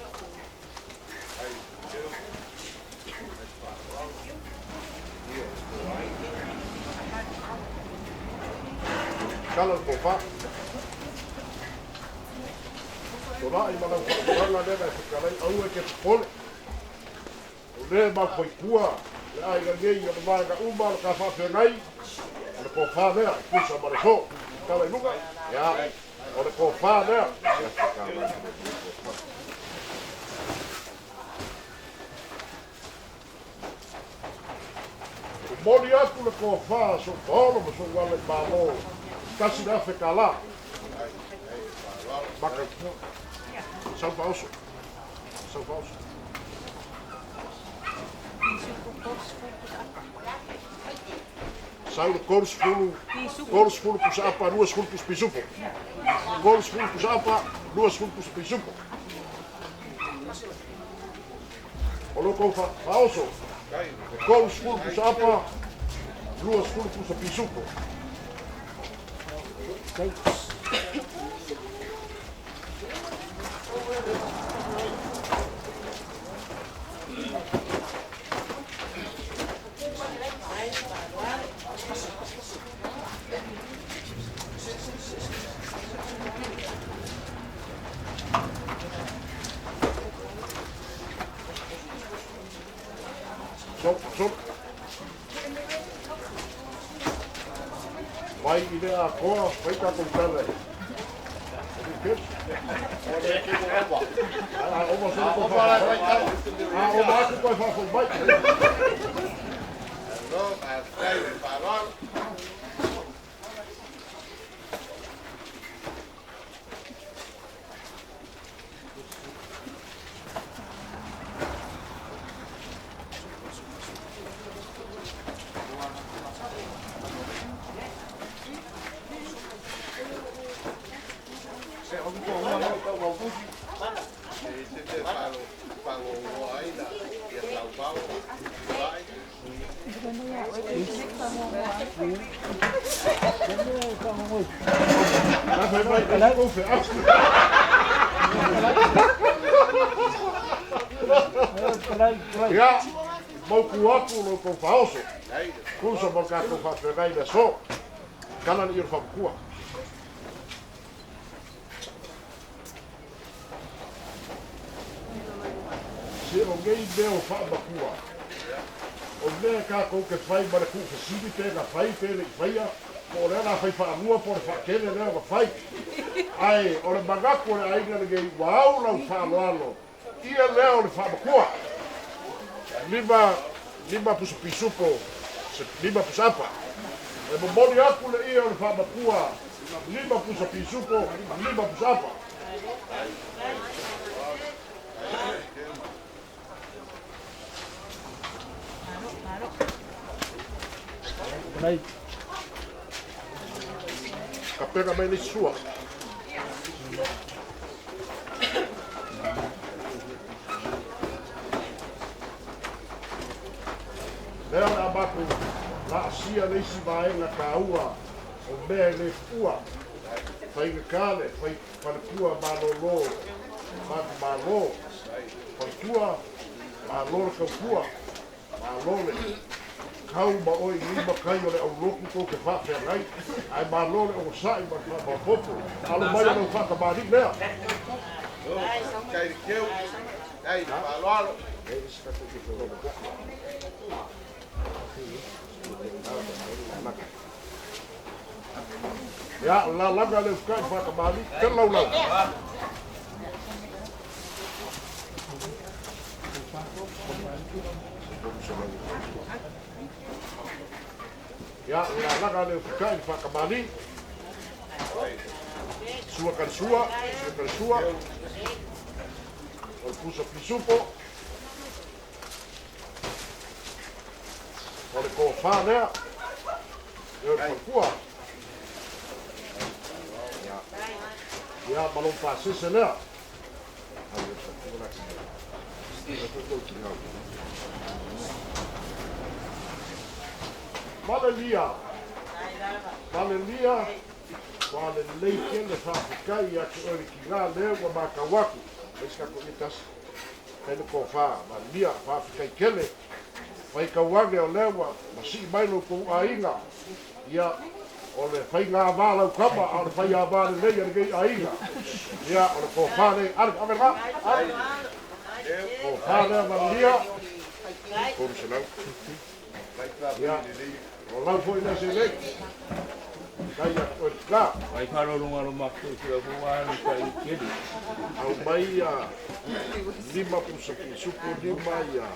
Kala le kofa. Tola I mana whakaranga lena e whakalai au e ke pole. O le ma whaikua, le aiga ngei o le maanga uma, le ka whawhia ngai. O le kofa lea, I kusa ma le so. Kala I lunga. Ia, o le kofa lea. O mori aku le kofa, so Paulo ma so wale malo. Kasi na whekala. Maka. Sau pauso. Sau pauso. Sau le koros fulu pus apa, duas fulu pus pisupo. Koros fulu pus apa, duas fulu pus pisupo. O lo kou pauso. Koros fulu pus apa, duas fulu pus pisupo. Sop. Vai I le a koa, vai ka koutale. Ole ki mo ova. Oma so ko fa. Oma aku ko fa fo vai. No, hasta el parón. Para o aí da São Paulo, vai La fai mai la confe. Ya, mau kuaku lo ko faoso. Kusa mo ka ko fa fegai da so. Kana ni fa kua. Se o ngei beo fa ba kua. O le ka ko ke fai ba ku fa sibi te ga fai te le fai ya. O le na fai fa mua por fa kele le ga fai. Ai, o le bagaku le ai ngana ngei wau la fa lalo. Ia leo le fa ba kua. Lima pusa pisupo, lima pusapa. E bomboni aku le ia le fa ba kua. Lima pusa pisupo, lima pusapa. Này, Kapega mai ni sua. Leo na baku la asia leisi vaenga kaua o mea le fua. Fai kale, fai palkua malolo, baku malo. Palkua malolo ka fua. Malole. Kau ma oi lima kai o le au loku ko ke whawhea ngai. Ai malole o sai ma popo. Alo mai o whakamari lea. Kai de keu. Kai de paloalo. Ya, la laga le kai whakamari. Te lau lau. Ya, la laga le kai whakamari. Sua kan sua, sua kan sua. O pusa pisupo. O le ko whanea. E o le palkua. Ya, malong pasese lea. Valelia. Valelia. Wale leike le whaafikai a ki ori ki ngā leo wa makawaku. Eska ko itas. Pene ko Valelia whaafikai kele. Whai kawange o lewa. Masi mailo ko ainga. Ia o le whai ngā wālau kama. A le whai a wāle lei a ngei ainga. Ia o le ko whāne. Are, ame rā. Ko whāne Valelia. Koro se lau. Ia. O lau fo ina se lei. Kai a koe ka. vai faro lunga lo makto ki o wa ni kai kedi. Au mai a lima pusa pisupo lima ia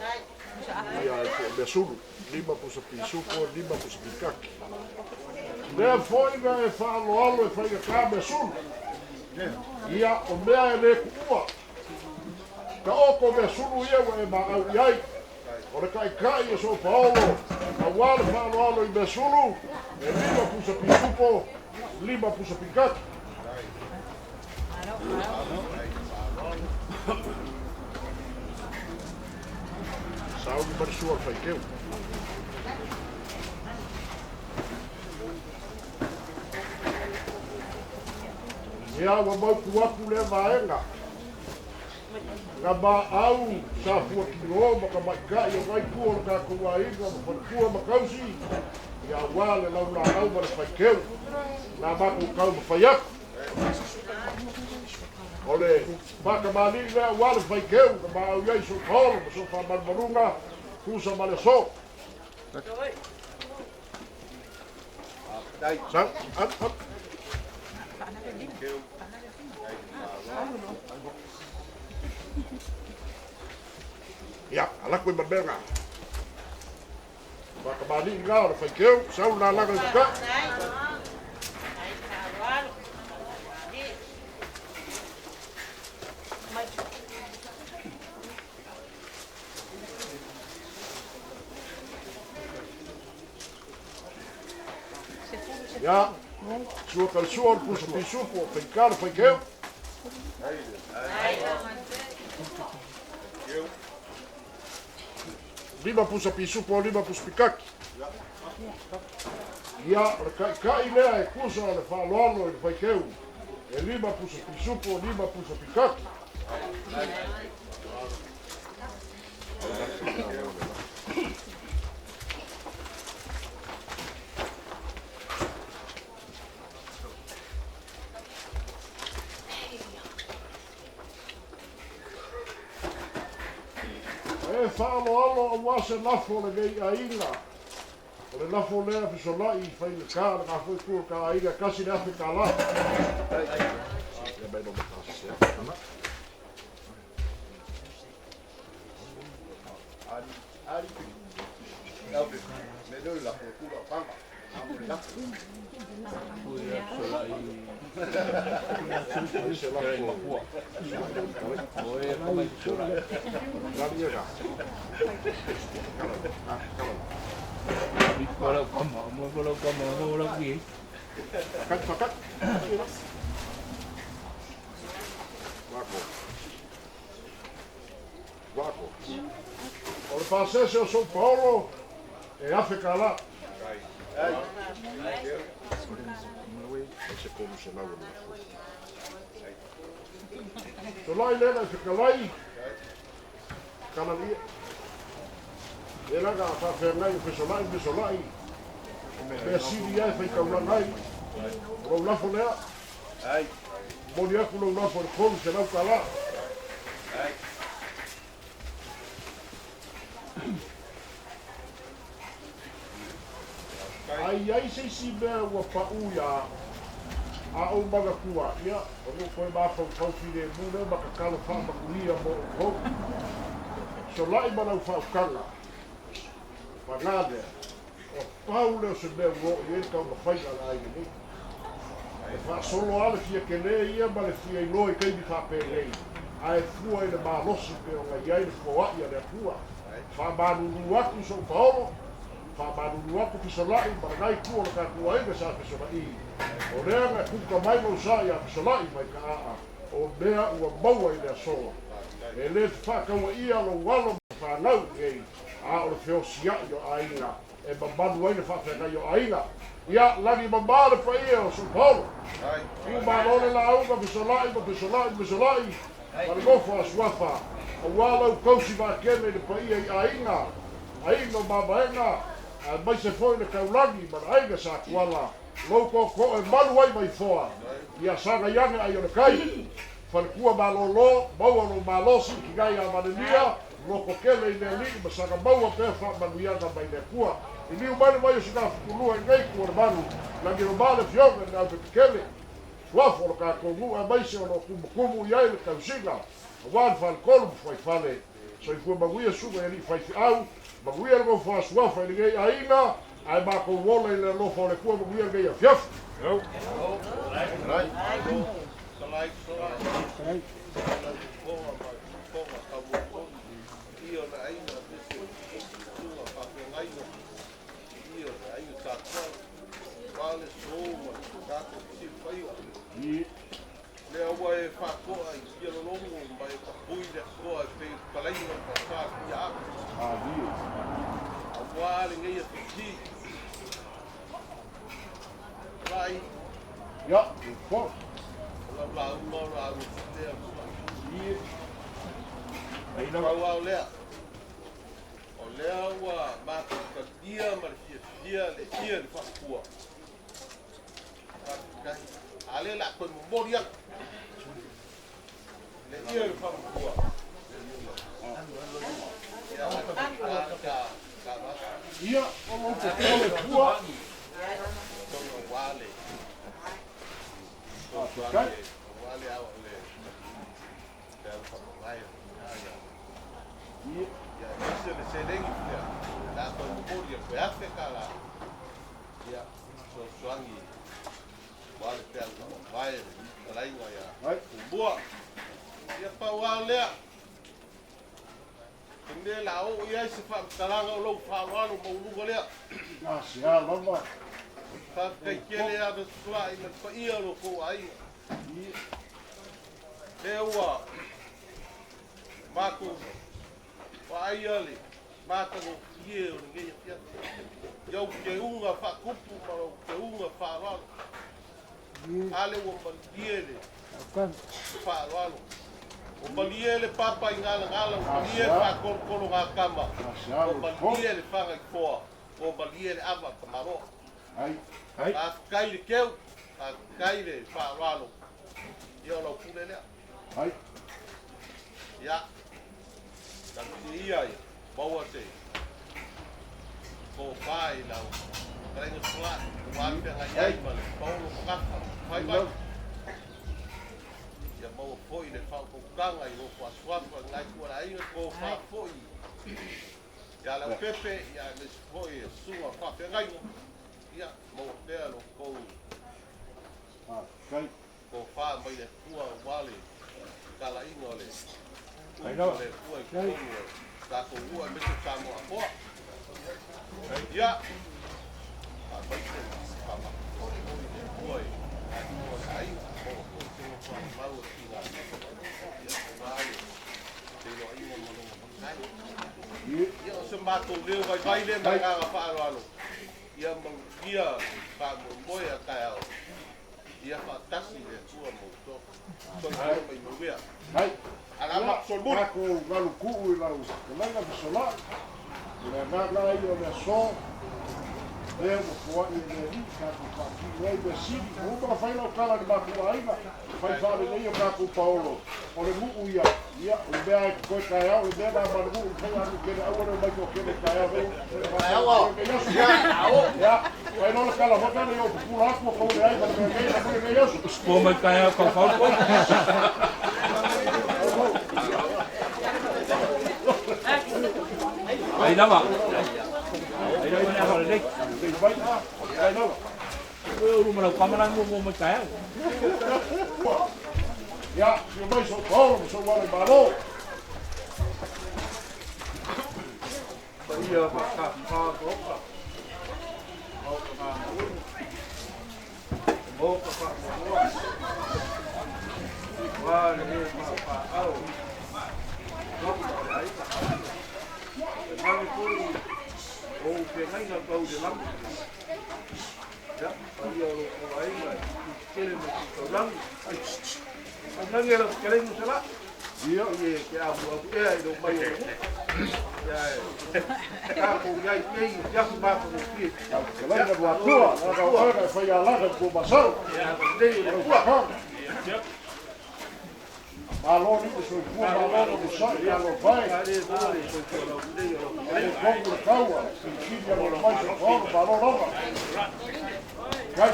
mesulu. Lima pusa pisupo, lima pusa pikaki. Lea foiga e whaaloalo e whaiga ka mesulu. Ia o mea e le kua. Ka oko mesulu ia wa e maau iai. O le kai kai e so paolo. A wale whaaloalo i mesulu. E lima pusa pisupo, lima pusa pikaki. Saúde para sua fai keu. Ia wa mau kuaku le vaenga. Nga ba au sa fua kilo ma ka mai kai o ngai kua ka kua inga ma kua ma kausi. Ia wale lau la au ma le fai keu. Nga ba ku kau ma fai aku. Ole, baka mali lea wale fai keu, ka mau iai so kolo, ma so wha marmarunga, kusa male so. Sang, at. Ya, alak koe marbenga. Baka mali nga ole fai keu, sau na laga i ka. Ya, sua kalsuar pusa pisupo, penkar fai keu. 5 pusa pisupo 5 pusa pikaki. Ia le kai lea e kusa le whaaloalo e le whaikeu. E 5 pusa pisupo 5 pusa pikaki. E whaaloalo o wase lafo le gei ainga. O le lafo lea fisolai i whai le kā, le ngā whai kua kā ainga, kasi le afi kā la. Ia mai no me kasi se ana. Ari. Lape. Me doi la kura panga. Amore la. Kuia sola i. Se lafo. Oe komai sola. Rani e rā. Kola kama, mo kola ki. Fakat. Wako. O le pasese o São Paulo e afe kā la. Se como se lau na. So lai lena e whikalai. Kanalia. E laga a whawhengai o whisolai. Mea siri ai whai kaulangai. Rau lafo lea. Moni aku rau lafo le kolu se lau kā la. Ai se mea ua pa'u ia a o maga kua ia o no koe mafau whine mune maka kala whamakulia mo o kou. So lai manau whaukanga. Whanade. O pau leo se mea uro i eka o mawhainga na aile ni. E whaasolo ale fia kele ia ma le fia i noi keimi whapelei. Ai fua i le malosi pe o ngai ai le foai a le kua. Whamanunu aku so paolo. Whamanunu aku fisolai, marangai kua le kakua ega sa fisolai. O rea nga kuka mai mau sai a fisolai mai ka aa. O mea ua maua i lea soa. E le whakaua ia lo walo whanau ei. A o le whiosiai o ainga. E mamanu aina whawhengai o ainga. Ia, lagi mamare pa ia o São Paulo. Iu manole la auga fisolai. Mare gofo a suafa. O walau kausi wakene le pa ia i ainga. Ainga mamaenga. Mai se foi le kaulagi, mana ainga sa kuala. Loko ko e malu ai mai foa. Ia sanga ianga ai o le kai. Whanakua malolo, maua no malosi, ki gai a manenia. Loko kele i ne li, ma sanga maua pefa manuianga mai ne kua. I liu manu mai o sika fukulua i ngai kua le manu. Langi no male fionga na upe kele. Suafo lo ka kongu a maise o no kumu i ai le kausinga. Wan fan kolum foi fale. So i fua maguia suga i li fai au. Maguia le fua suafa i ngai ainga. Ai mako wola i le lofa o le kua maguia ngai a fiafu. Le awa e whakoa i kia longo mai ka pui le koa e pe kalaina ka whaki a awa le ngai a whiti rai Ja, fo. la umora a rutea Ai Pau au lea. O lea ua maka kakia ma le fia le ia le whakua. Ale la koe mori aku. Le ia le whakua. Ia, o mo te tole kua. Tonga wale. Kai. Wale au le. Te au whakamai. Ia. Ya, ese le selengi fia. La koe mori aku. E afe ka la. Ia, so suangi. Wale te au whakamai. Alainga ya. Ai. Bua. Ia pau lea. Kene la o ia se fa talanga o lo fa walo mo lu lea. Ah, se a lava. Fa kai kele a de swa i me pa ia lo ko ai. Le ua. Mako. Wa ai ali. Mātango kie o ngei kia. Iau ke unga whakupu maro, ke unga whaaralo. Ale o maliele. Whaaralo. O maliele papa i ngala ngala, o maliele whakorokoro ngā kama. O maliele whangai koa. O maliele awa kamaro. A kaire keu, a kaire whaaralo. Ia lau pune lea. Ia. Nang ia ia. Bawa te. Ko pai lau. Karenga sulat. Wampe ngai male. Paulo kafa. Pai pai. Ia mau foi le whao kukanga i roko asuapa ngai kua inga ko wha foi. Ia lau pepe, ia le foi e sunga whape ngai. Ia mau pea lo kou. Ko wha mai le kua wale. Kala inga le. Uko le kua i kua. Kako ua me te tamo a poa. Ia. A maite kama. Oi te kua i. A kua kai. O tingo kua mau e kina. Ia kua te loa inga manonga makai. Ia o se mato leo vai le mai nganga whaaro alo. Ia mangia ka moe a kai au. Ia whaatasi le kua mo to. Tona kua mai mawea. Alama solmut. Ako galu ku'u i lau. Kalanga fisola. Ina ngana i o mea so. Leo mo kua i le ri. Kako kaki nei me siri. Kuka whaina o kala ni makua aina. Whai whaare nei o kaku paolo. O le mu'u ia. Ia, o mea e koe kai au. E mea nā manu mu'u. Whai anu kene au ane mai ko kene kai au. Kai au au. Ia. Whai nola kala hotana i o pukula aku o kaune aina. Mea mea yasu. Spua mai kai au kau whauko. Ai nama. Ai nama ni apa lagi? Ai nama. Kau rumah lau kamera mu mai kai au. Ya, eu mais sou Paulo, sou o Alan Barô. Ia ka ka ka. Au ka mu. Mo ka ka mo. Wa le ka au. Nami kuri o pe ngai na kau de lam. Ya, ia o ai mai. Kele me ko lam. Nang ia kele mo sala. Ia ia ke abu abu e do mai. Ya. Ka ko ia ia ia ku ba ko ki. Kala na boa tua, na ka ora foi a laga ko basal. Ya, dei le tua. Alô, ni so ku maloro do sa ya lo vai. Ale dole so ko lo dei lo. Ele como kaua, si ya lo vai so ko balo loga. Kai,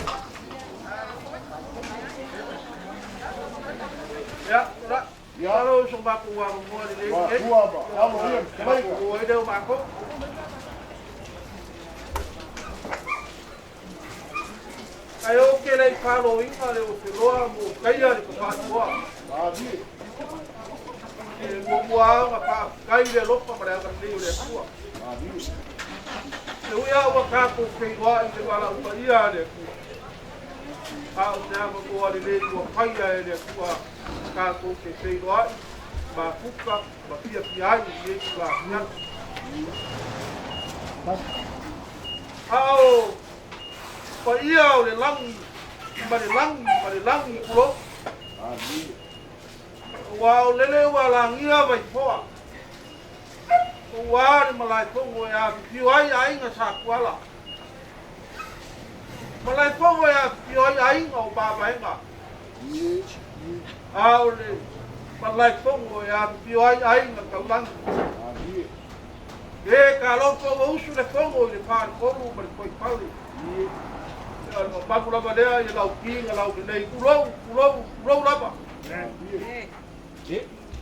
Ya, ora. Ya lo so ba ku wa mo le. wa tua ba, alô ia, kai. O e deu ma ko. Ai o ke le falo in ale o te loa mo kai ale ko pa tua. Abi, Mo wa pa kai le lo pa para ka le tua. abi. Se o ia o ka ko ke wa i te wala u ia le ku. A o te ama ko ale le o pai le ku ka ko ke wa ma fuka ma pia pia i le ku ya. Ao pa ia o le langi ma le langi kulo. Abi, Wa o lele wa langia vai poa. O wa ni malai pongo ya piu ai nga sa kuala. Malai pongo ya piu ai nga o ba ba nga. A o le malai pongo ya piu ai nga ka lang. abi. E ka lo ko usu le pongo le pa ko lu ma ko pali. No pa kula ba dea ya lau ki nga lau nei kulo lava.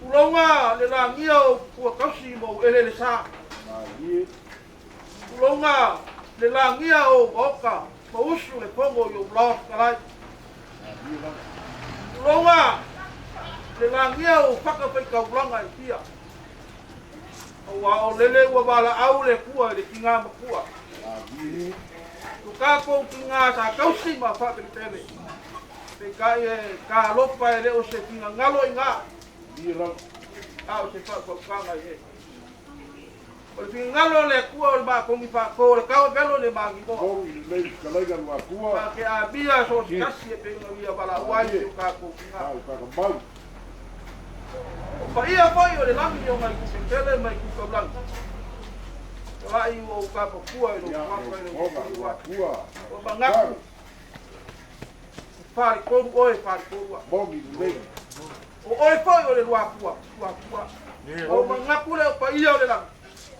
Ulonga le la ngio ko kasi mo ele le sa. Abi, Ulonga le la ngio oka mo usu le pongo yo block kalai. Ulonga le la ngio faka pe ka ulanga ia. Wa o lele wa bala au le kua le kinga ma kua. abi. Tu ka ko kinga sa kausi ma fa pe tele. Pe ka e ka lopa ele o se kinga ngalo inga. Bira, Au se fa ko kanga e. O le ngalo le kua o le ba kongi pa ko le kau pelo le ba ki ko. Ko i le kalaiga lua kua. Ka ke a bia so kasi e pe ngia bala wai o ka ko nga. Ka ka mau. Pa ia foi o le lami o mai ku tele mai ku ka blanc. Lai o ka pa kua i lo Ya ka le ko lua kua. o bangaku. Fari ko oi fari ko. Bogi le. O oi foi o le lua kua. O bangaku le pa ia o le lami.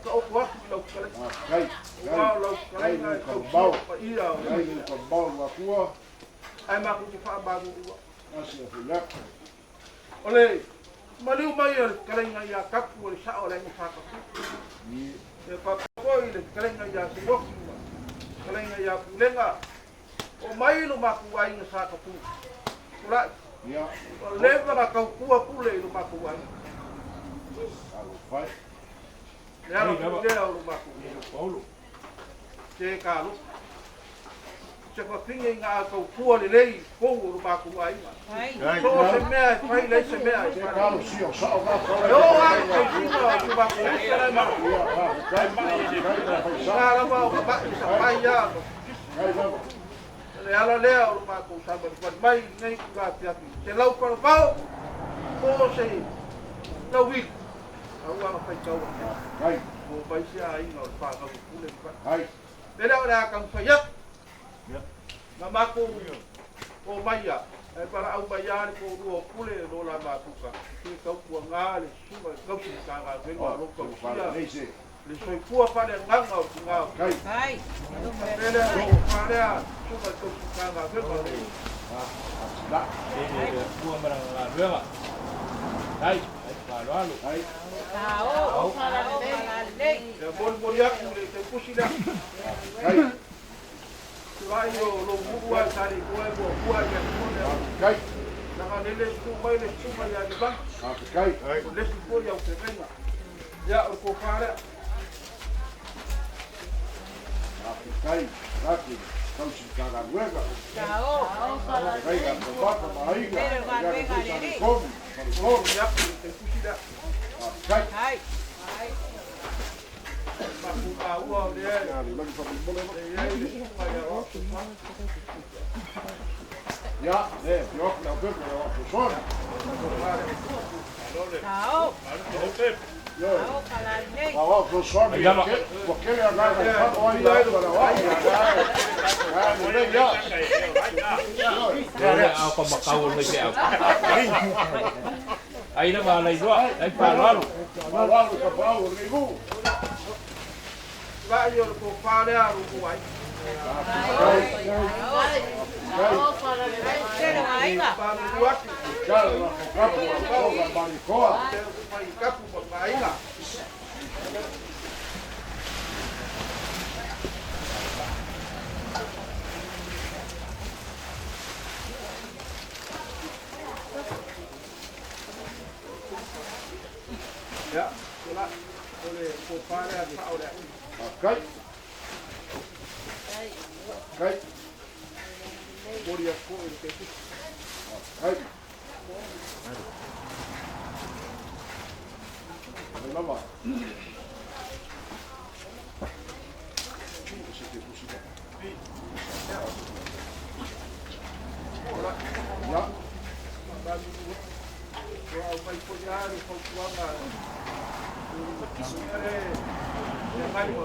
Ka o kua ki lau kale. Kai. Wow, lau kale na Ko mau. pa ia o le. Kai ko mau lua kua. Ai ma ku ki fa ba du. Asi e fula. Ole, maliu mai o kalenga ia kapu o le sao le ngi whaka. Ni E whakakoi le kalenga ia siwoki ua. Kalenga ia pulenga. O mai no maku ai nga saka pu. Kurai, ya o lewa na kau kua pule i no maku ai. alo fai. Le ala pulea o no maku. Paulo. Te kalu. Se whapinga i ngā kau kua le lei kou o no maku ai. So se mea, whai lei se mea. Te kalo si o sao ka kau. Yo ai kau kua o no maku ai. Kera ma. Ngā rawa o ka baki sa pai ia. Le ala lea o mātou sāmari wad mai nei ku ngā tiapi. Se lau parawao, o se lau wik. Au anga whai kaua. Kai, O mai sea inga o le whākau kule kwa. kai. Pera o rea kau whaiak. Ngā mako o mai a. E para au mai a ni ko rua kule no la mātuka. Ke kau kua ngā le suma kau si ka ngā wenga o kau sia. Nei se. Le soi kua pale nganga o ki ngā. Kai. Pera o wharea suma kau si ka ngā wenga o le. Da. Ele pua marang la ruanga. Ai, ai palo alo. Kai. E mori aku le te pusi lea. Kai. Vai o lo mua tari koe mo kua ia kone. Kai. Naka nele tu mai le tuma ia ni bang. Kai. O le tu ko ia o te venga. Ia o ko wharea. Kai. Raki. Kau si ka ngā ruega. Kai ka te baka mahiga. Ia ka te sani komi. Mori aku le te pusi lea. Kai. Maku a ua o lea. Ia ni lagi whaki mole. E ia i le tuma ia o. Ia, ne, te oku na pepe o aku soni. Ia. Wa aku soni. Wa kele a ngā kai whako ai ai para wai. Ia, ni le ia. Ele au pa makau le se au. Ai na ma lai doa, ai palo alo. Ma walu ka pau o rigu. Vai o ko wharea o ko ai. Pamu tuaki. Kala na kapu a koga marikoa. Te mai kapu mo mainga. Ya, kula ole ko wharea ki whaore. Kai. Kai. Mori aku i te pusi. Kai. Ai lama. Pusi te pusi. Ya. Ko au mai ko yaro ko kuanga. E mai mo.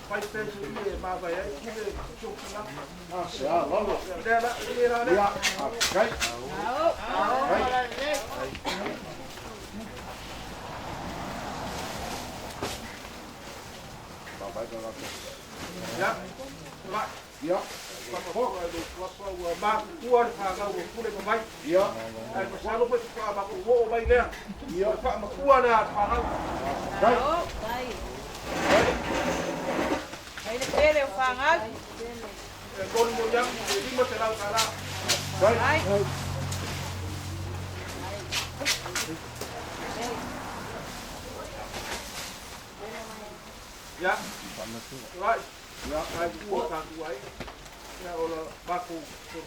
Pai pensi e ma vai ai ki le chokina. Ah, se a lama. Dela Ya. Kai. Babai ka rata. ya. La Ya. ko ma kuar ha ga ko kule ko mai. Ya. Ai ko salo ko ka ba ko wo mai le. Ya. Fa ma kuar na ha ga. Kai. E ko mo yang e di mo te la kala. Kai. Ya. La Ya. ai ku ka ku ai. Ya ola ba ko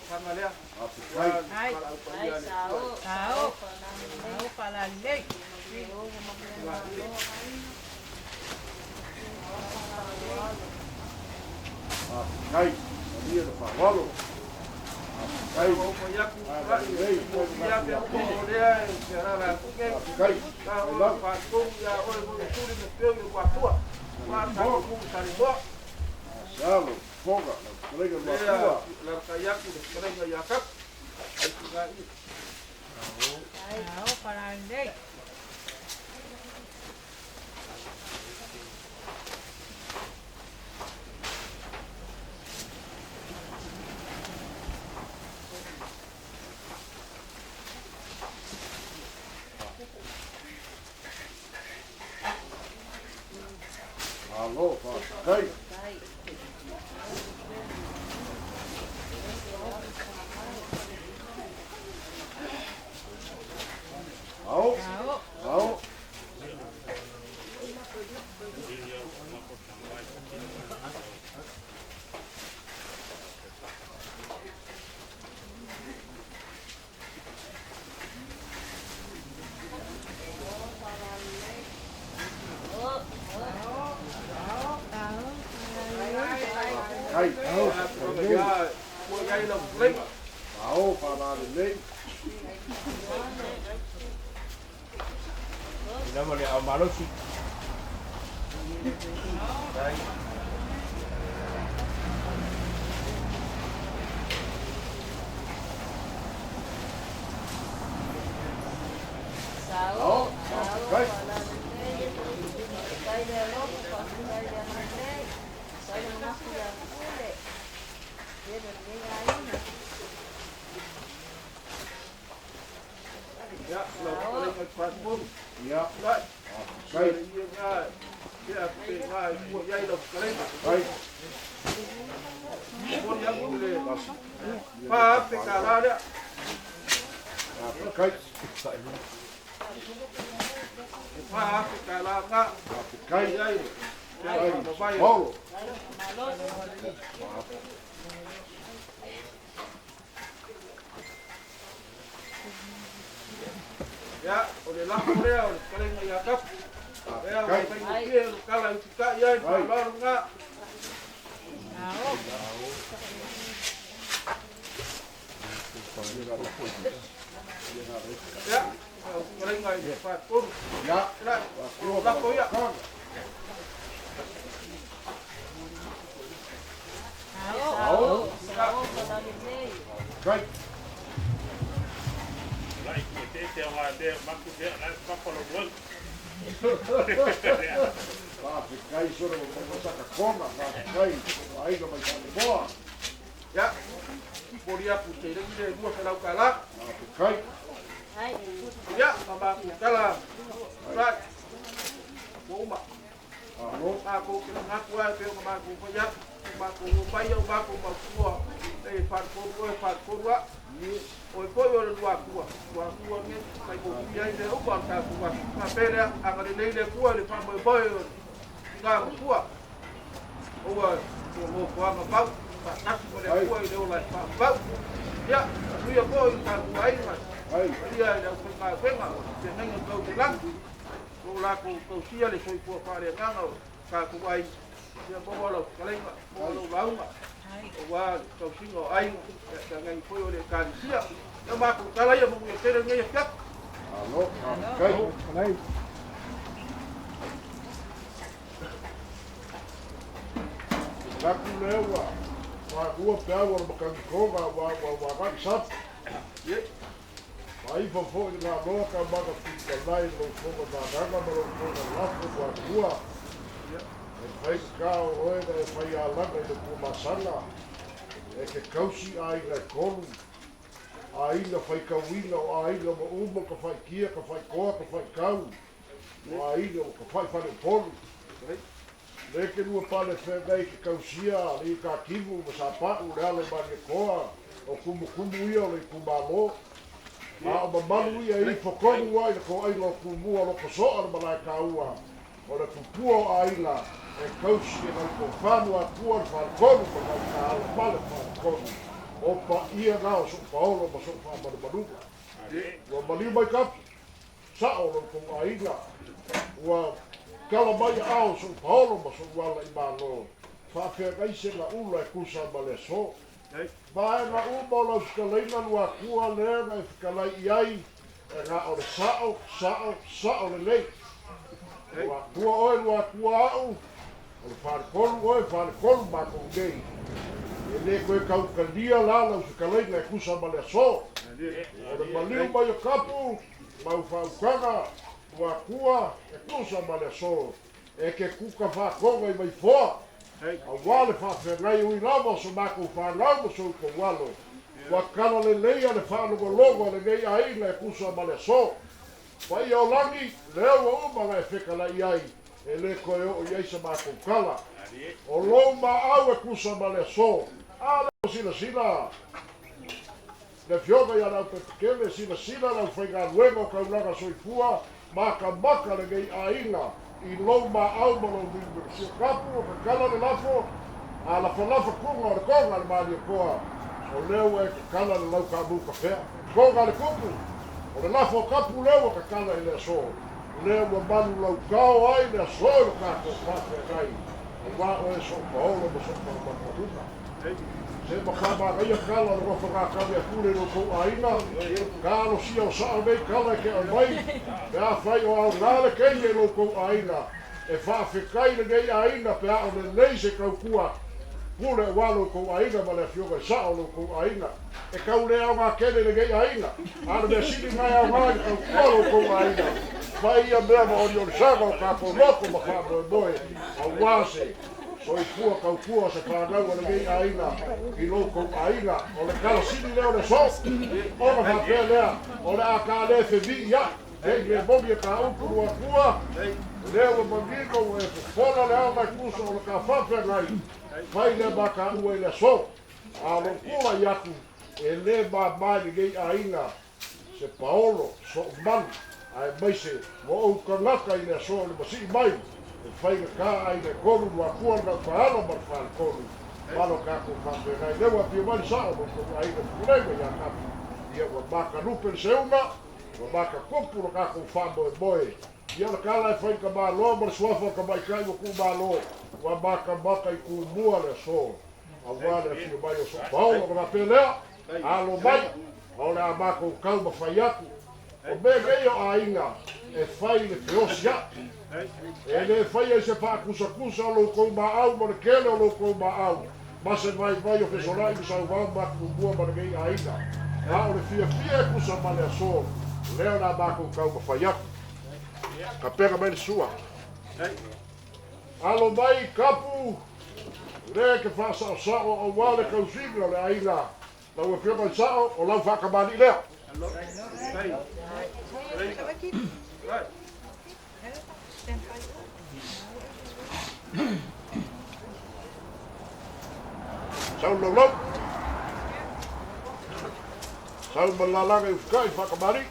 sana le. Kai. Kai, ia na whawalo. Kai, O ko yaku rai mo ia pe ko rea e rara ku ke kai, ka o fa ko ya o mo turi me pe ko atua ma ta ku tani mo salo, foga, kolega ya matua. la ka yaku de krenga ya kap ai ku ga i Ao para el rey. Alo, kai, au, Ao. au. Kai, au, ya mo ya ilo krenga au, para nei. Ina mo le au malosi. Au, kai, ya lo krenga fa ko ia, lai kai, ya pe ga mo ya ilo krenga kai, mo ya ku le pa pe ka la ya kai, pa pe ka la ga kai, ya ilo kai, mo vai Paulo. ya o le la rea o le krenga ya kap ya o Kai. pe ke ka la ka ya pa la nga Ao. ya krenga ya fa ko Ia, la la ko ya Ao. kai, Lai ku te te wa te maku te na papalo wal. papi, kai, sora, mo saka kona, papi, kai, aiga mai tane boa, ya poria pu te le mo se la ka la papi, kai, ya ba ku kala ra ko ma alo, ba ko ke na ku ai pe ma ku ko ya ba ku ba yo ba ku ma ku e fa ko wa o ko yo le wa ku ne kai ko ya le o ba ka ku wa na pere a ga le le ku le fa mo boy ga ku wa o wa ko ma ba ba na ku le ku le o la fa ba ya ku ya ko ka ku ai ma kai, ia le ko ka venga te nenga ko te lang ko la ko sia le foi ko pare nganga ka ku ai ia bo lo kalenga bo lo launga o wa ko singo ai ka ngai foi o le ka sia ya ma ku kala ia mo ia tere ngai ka alo, papi, kai, laku lewa, wa kua pea wa makangi konga, wa kaki sap, ye ai fa fo i ngā roa ka maka pita lai lo fonga nā ranga ma lo fonga lafu wa kua, e whai ka o oega e whai a langa i le kua masanga, e ke kausi a inga konu, a inga whai kauinga o a inga ma uma ka whai kia, ka whai koa, ka whai kau, o a inga o ka whai whane polu. Le ke rua pale whenei ke kausia, le i ka kivu ma sa pāu rea le mani koa, o kumu ia o le kumalo, a o mamalu ia i whakonu ai na ko aila o kumua lo kosoa na malai ka ua, o le pupua o aila, e kausi e nau ko whanua kua na whanakonu ma nau ka ala pale whanakonu, o pa ia nao so paolo ma so whamanu manuka. Ua maliu mai kapi, sa o lo ko aila, ua kala mai ao so paolo ma so wala i malo, whawhiangai se la ula e kusa ma le so. Mae na umo lau skaleina lua kua lea na e whikalai iai e ngā o le sao le lei. Lua kua oe lua kua au, o le wharekolu mako nei. E le koe kaukalia la lau whikaleina e kusa ma le so. O le maliu mai o kapu, mau whaukanga, lua kua e kusa ma le so. E ke kuka whakonga i mai foa. A wale whawhengai ui lava so mako whanau mo so ko walo. Wa kala le leia le whanogologo le ngei aina e kusa ma le so. Wai o langi, leo wa umanga e whekala iai. E le koe o iai sa mako kala. O lou ma au e kusa ma le so. A leo sila. Le fioga ia nau petekele sila nau whainga luenga o kaulaga soifua. Maka le ngei aina. I lou ma au ma lou mingo si kapu o kala le lafo a la falafa kunga o le konga le mali koa o leo e kala le lau kabu kafea konga le kupu o le lafo kapu leo ka kala i le so leo wa manu lau kao ai le so le kako kafe kai o wa o e so paolo mo so paolo se makama ia kala le rofa ngā kawe a kule no kou aina ka alo si au saa nei kala ke au mai pe a whai o au nāle kei e lo kou aina e whaafekai le ngei aina pe a o le nei se kau kua kule walo kou aina ma le fioga saa o lo kou aina e kau le au ngā kene le ngei aina ana mea sini ngai au ngāi kau kua lo kou aina whai ia mea ma ori o le sanga o kako loko ma wha moe au wase so i kua kau kua se whanau o le ngei aina i lo kou aina o le kala sini leo le so o na whapea lea o le a ka le whevi ia hei le momi e ka upu rua kua leo e mangigo e whona le au mai kusa o le ka whapea ngai mai le ma ka ua i le so a lo kua i aku e le ma mai le ngei aina se paolo so manu ai mai se mo au kanaka i le so le masi mai whainga ka ai le kolu lua kua na whaala mar whaal kolu malo kako whawhengai lewa pia mani sao mo kua ai le furenga ia kapu ia wa maka rupe le seunga wa maka kupu na kako whamoe moe ia na kala e whainga maa loa mar suafa ka mai kai wa ku maa loa wa maka i ku mua le so a wale a fia mai o so paolo na pelea alo mai o le a maka ukau ma whaiaku o me gei o a inga e whai le peosi atu e le fai ai se whaakusa o lo kou maau ma le kele o lo kou maau ma se vai o fesorai mi sau vau maku mua ma le ngei aina a o le fia e kusa ma le aso leo na maku kau ma whai aku ka pega mai le sua alo mai kapu le ke whaasao o wale kausinga le aina lau e pia mai sao o lau whakamani lea Sau lau sau malalanga i whakai whakamari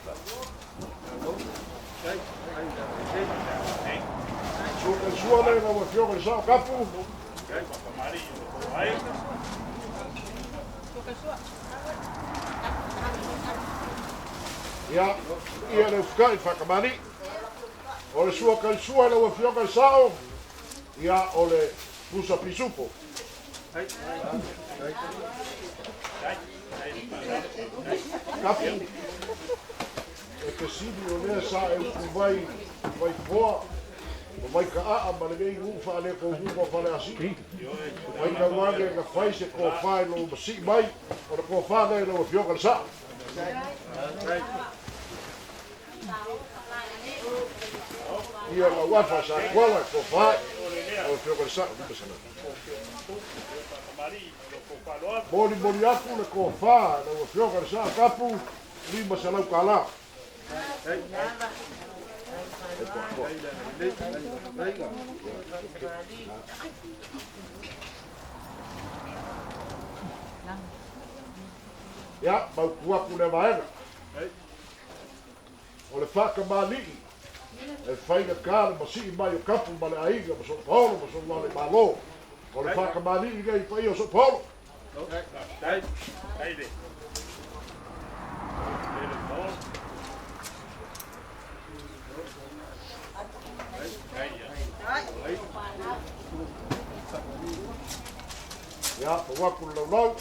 sua nei na wa fioga i sao kapu ia le whakai whakamari o le sua kai sua na wa fioga i sao ia o le pusa pisupo kapu e ke sidi o lea sa e uku vai poa o vai ka a ma le ngei ufa ale ko huko fale asi vai ka wange ka fai se ko fai lo masi mai o le ko fai nei lo fioga le sa ia la wafa sa kuala ko fai o fioga le sa Mori aku le ko fa na o fioga le sa kapu lima sa lau kala ya mau kuaku le vaenga o le whakamali'i e whainga kāle ma sii mai o kapu ma le aiga ma so polo ma so wale malo o le whakamali'i gai pai o so polo Ya, pawaku laulau.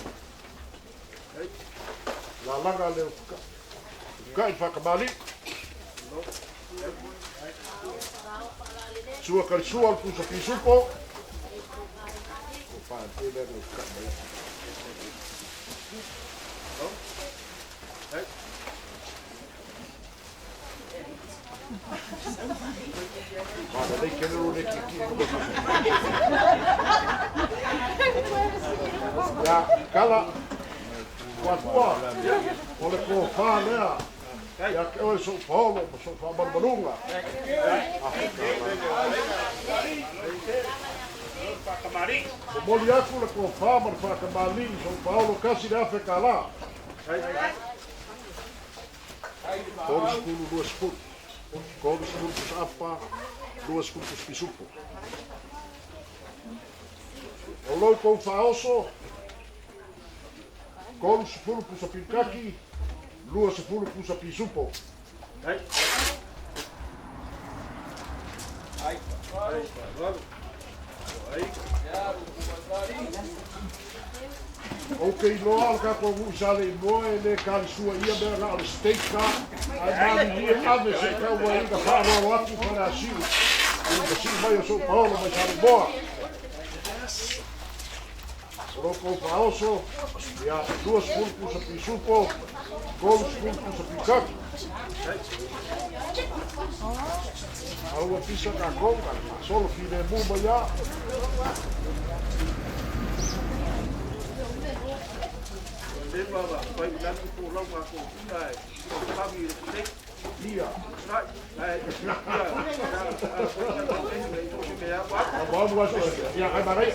La langa leo kai whakamali. Sua karisua al pusa pisupo. O whaatele leo whakamali. Mana nei kenero ne kiki. Ya, kala. Wakua. Ole ko wha lea. Ya ke oe so Paulo, so wha barbarunga. O moli aku le ko wha mar whakamali, so Paulo kasi le afe kala. Koro skulu lua skulu. Koro skulu kus apa, lua skulu kus pisupo. O loi kou whaoso, koro sepulu pusa pinkaki, lua sepulu pusa pisupo. Okay, loa al kako usale moe le karisua ia mea na ale steika. Ai mani nia ave se kau wa inga whāroa watu para siu. Inga siu mai o so Paulo mai sale moa. Roko whaoso, ia lua sepulu pusa pisupo, kolu sepulu pusa pinkaki. Aua pisa ka konga, solo fine muma ia. Ia. Vamos lá, ia ai marai.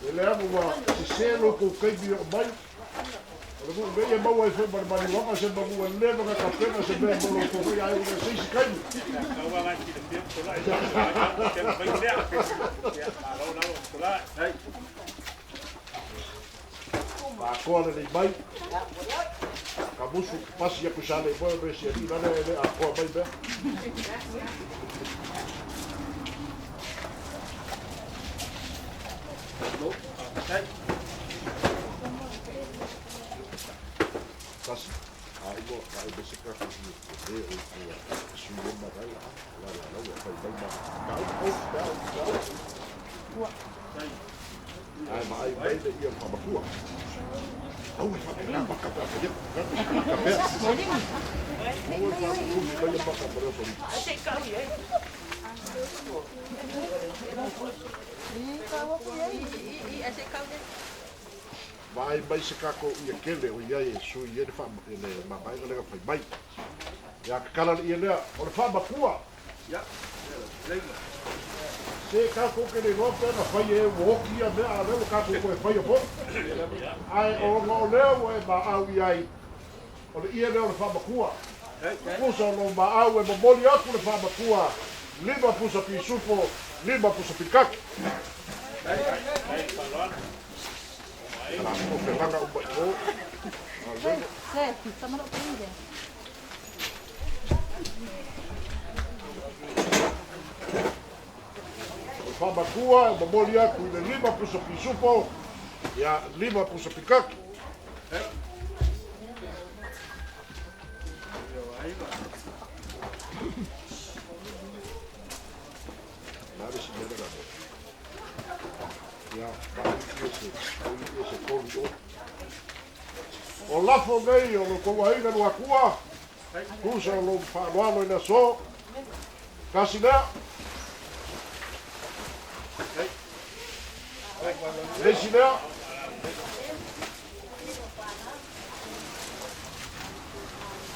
Ele é uma selo com quem viu bem. Eu veio mau ai foi barbari logo se babu leva na capena se bem bolo com ai eu sei se cai. Não vai mais que tempo lá. Que vai ser. Lá. Aí. Agora ele vai. Cabuço passa a puxar ele vai ver se ele não é a cor bem bem. Kasi, ai besi ka kasi o sumo magai la vai mai vai de ia pa bakua. Au fa na pa ka pa ia. Vai mai se kako ia kele o ia e su ia de fa ele mabai le fa mai. Ya kala ia le o le fa bakua. Ya. Se kako ke le rote na fa e woki a me a le kako ko fa yo po. Ai o no le o e ba au ia o le ia le o fa bakua. Pusa no ma au e moli aku le fa bakua. Lima pusa pi supo, lima pusa pi kaki. Whamakua, mamoli aku i le lima pusa pi supo, ia lima pusa pi kaki. Nare si mene ramo. Ia, ese korido. O lafo nei o lo kouaina no akua. Kusa o lo whaanoano ina so. Kasi lea. Leisi lea.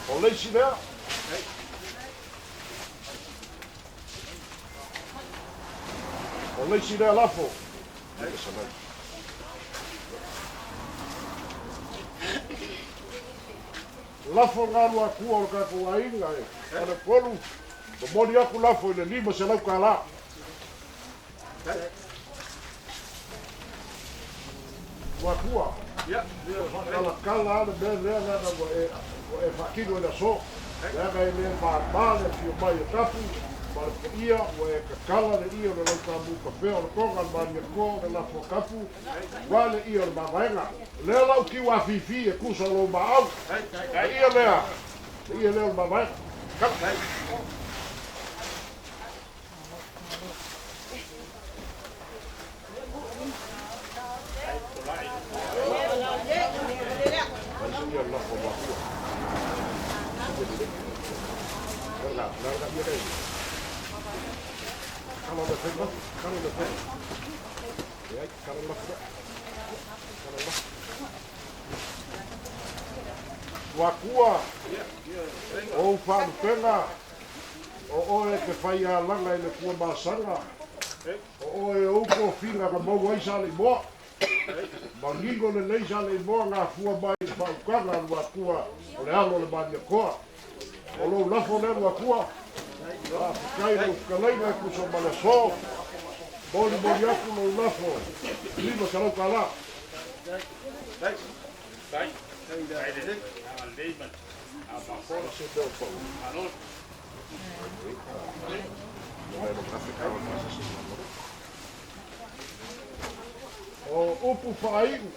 O leisi lea. O leisi lea lafo. Lafo ngānu akua o kako ainga e. Ana kolu. O mori aku lafo i le lima se lau ka la. Wakua. Ya. Kala ana mea lea ngana o e whakino ina so. Lea kai mea whaamane ki o mai o tapu. ma le ia o e kakala le ia o le lauta mu kafea o le konga ma ni ko le la fokapu wa le ia o le mamaenga le lau ki wa fifi e kusa lo ma au ia lea ia lea o le mamaenga kaka Wakua o whanupena o oe ke whai a langa i le kua māsanga o oe uko whina ka mau ai sa le moa mangingo le nei sa le moa ngā fua mai le whaukanga al wakua o le alo le mania koa o lou lafo le wakua a whikai le ukaleina e kusa male so moli moli aku lou lafo lima ka lau ka la o upu whaaiu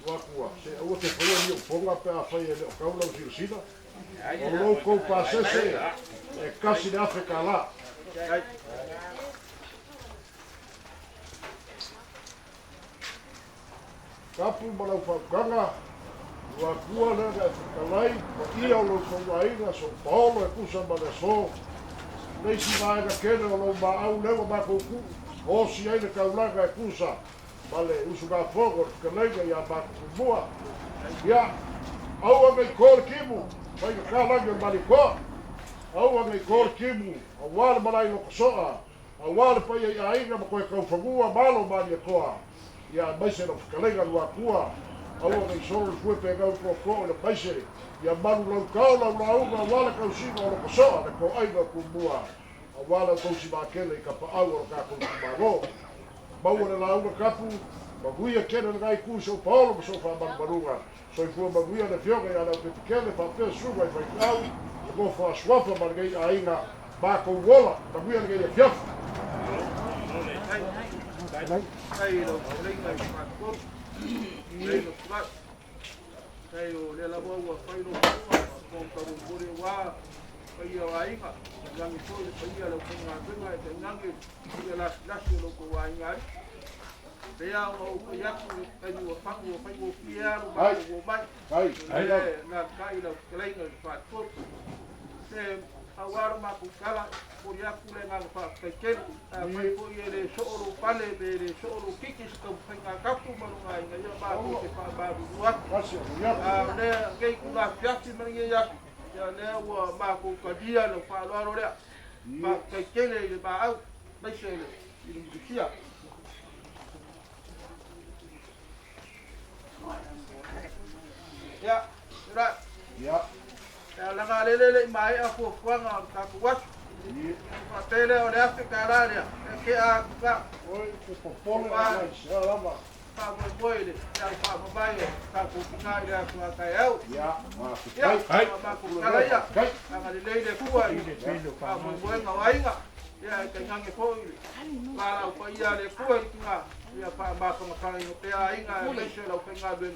wakua se ua te whaia ni o ponga pe a whaia le o kaulau sirasina o lou kou pasese e kasi le Afrika la kapu malau whaukanga wakua le e whakalai o ia o lou kauaina so Paulo e kusa ma le so neisi vaega kene o lou maau lewa makouku osi ai le kaulaga e kusa ma le usuga fogo whakalaiga ia makukumua ia aua ngai kore kimu mai ka kalagi o marikoa aua ngai kore kimu a wale malai loko soa a wale pai ai aiga ma koe kaufagua malo mani koa ia maise no whakalaiga lua kua aua ngai soro fue pe ngau koko le maise ia manu lau kao lau launga wale kausima o loko soa le ko aiga kumua a wale kausi makele i ka paau o kako kumago maua le launga kapu maguia kene le ngai kuso Paulo ma sofa marunga so i fua maguia le fioga ia lau petikele pa pe suga i whaikau e go fa swafa ma ngai ainga mako wola maguia le ngai e fiafu Kai lo lenga i whakot, nei lo plat, kai o le lawa ua whai lo kong karungore wā, pai o ainga, ngangi tōle pai a lau konga whenga e te ngangi, i a lasi o loko wā ingari. Pea o pai aku, kai ni ua whaku o whai o whiaru, mako o mai, nā kai lau lenga i whakot, te awara mako kala, pori aku le ngana whakaikeri, mai po i le sooro pale, le sooro kikis kau whainga kapu marunga i ngai mako te whabaru ruaki. Le ngei kuna fiati maringi iaku, ia lea ua mako kadia le whaaloaro lea, whakaikeri le maau, maise i le mukisia. Ia, rai. ia Langa lele mai a fuanga ka kuat. Pa tele o le Afrika rarea. Ke a ka oi te popole ai se lava pa boile. Ya pa mai ka ku ngai ya ku ka eu. ia ma Ya kai ma ku kala ya. kai Langa lele ku ai. Pa boile ka wainga. Ya ka ngange ko ile. Para ko ia le ku ai kinga. Ya pa ma ko ka ngai pe ai nga le se lo penga ben.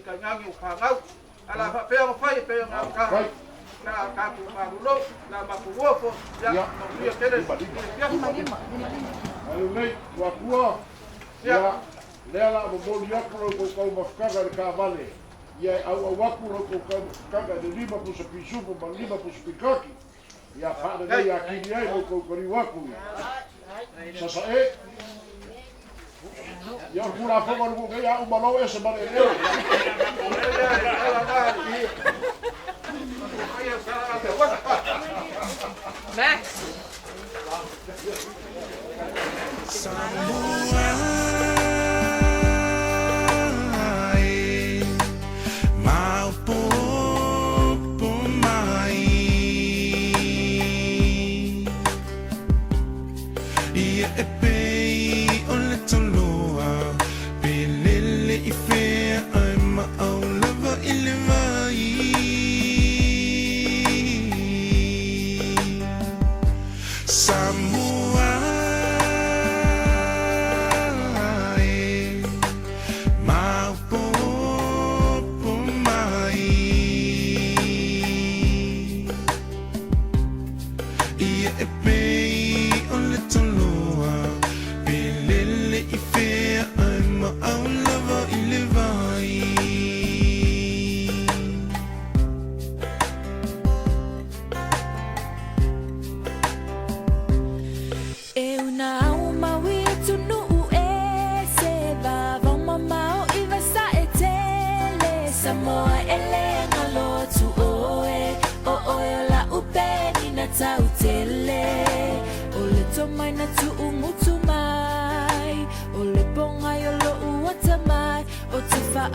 Ka ngange ka ngau. Ala pa pe o fai pe ngau ka. Na kaku marulo, na makuwofo, ya makuia kele, ya lima alu nei wakua ia lea la mo moli aku ro ko kau mafkaga le kavale ia au waku ro ko kau kaga de lima pusa pisupo ma lima pusa pikaki ia pa de ia kini ai ro ko kori waku sasa e ia kula foma no ko ia o malo ese mare leo Max. Pilele i fe ai ma au lava i le vai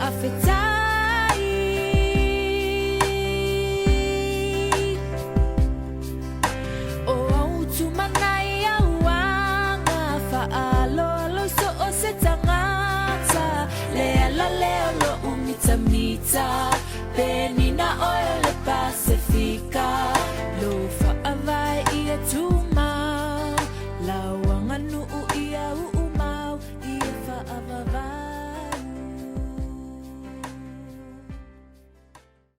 afetai o au tu manai auanga fa'alo so o se tangata le ala le lo umita mita peni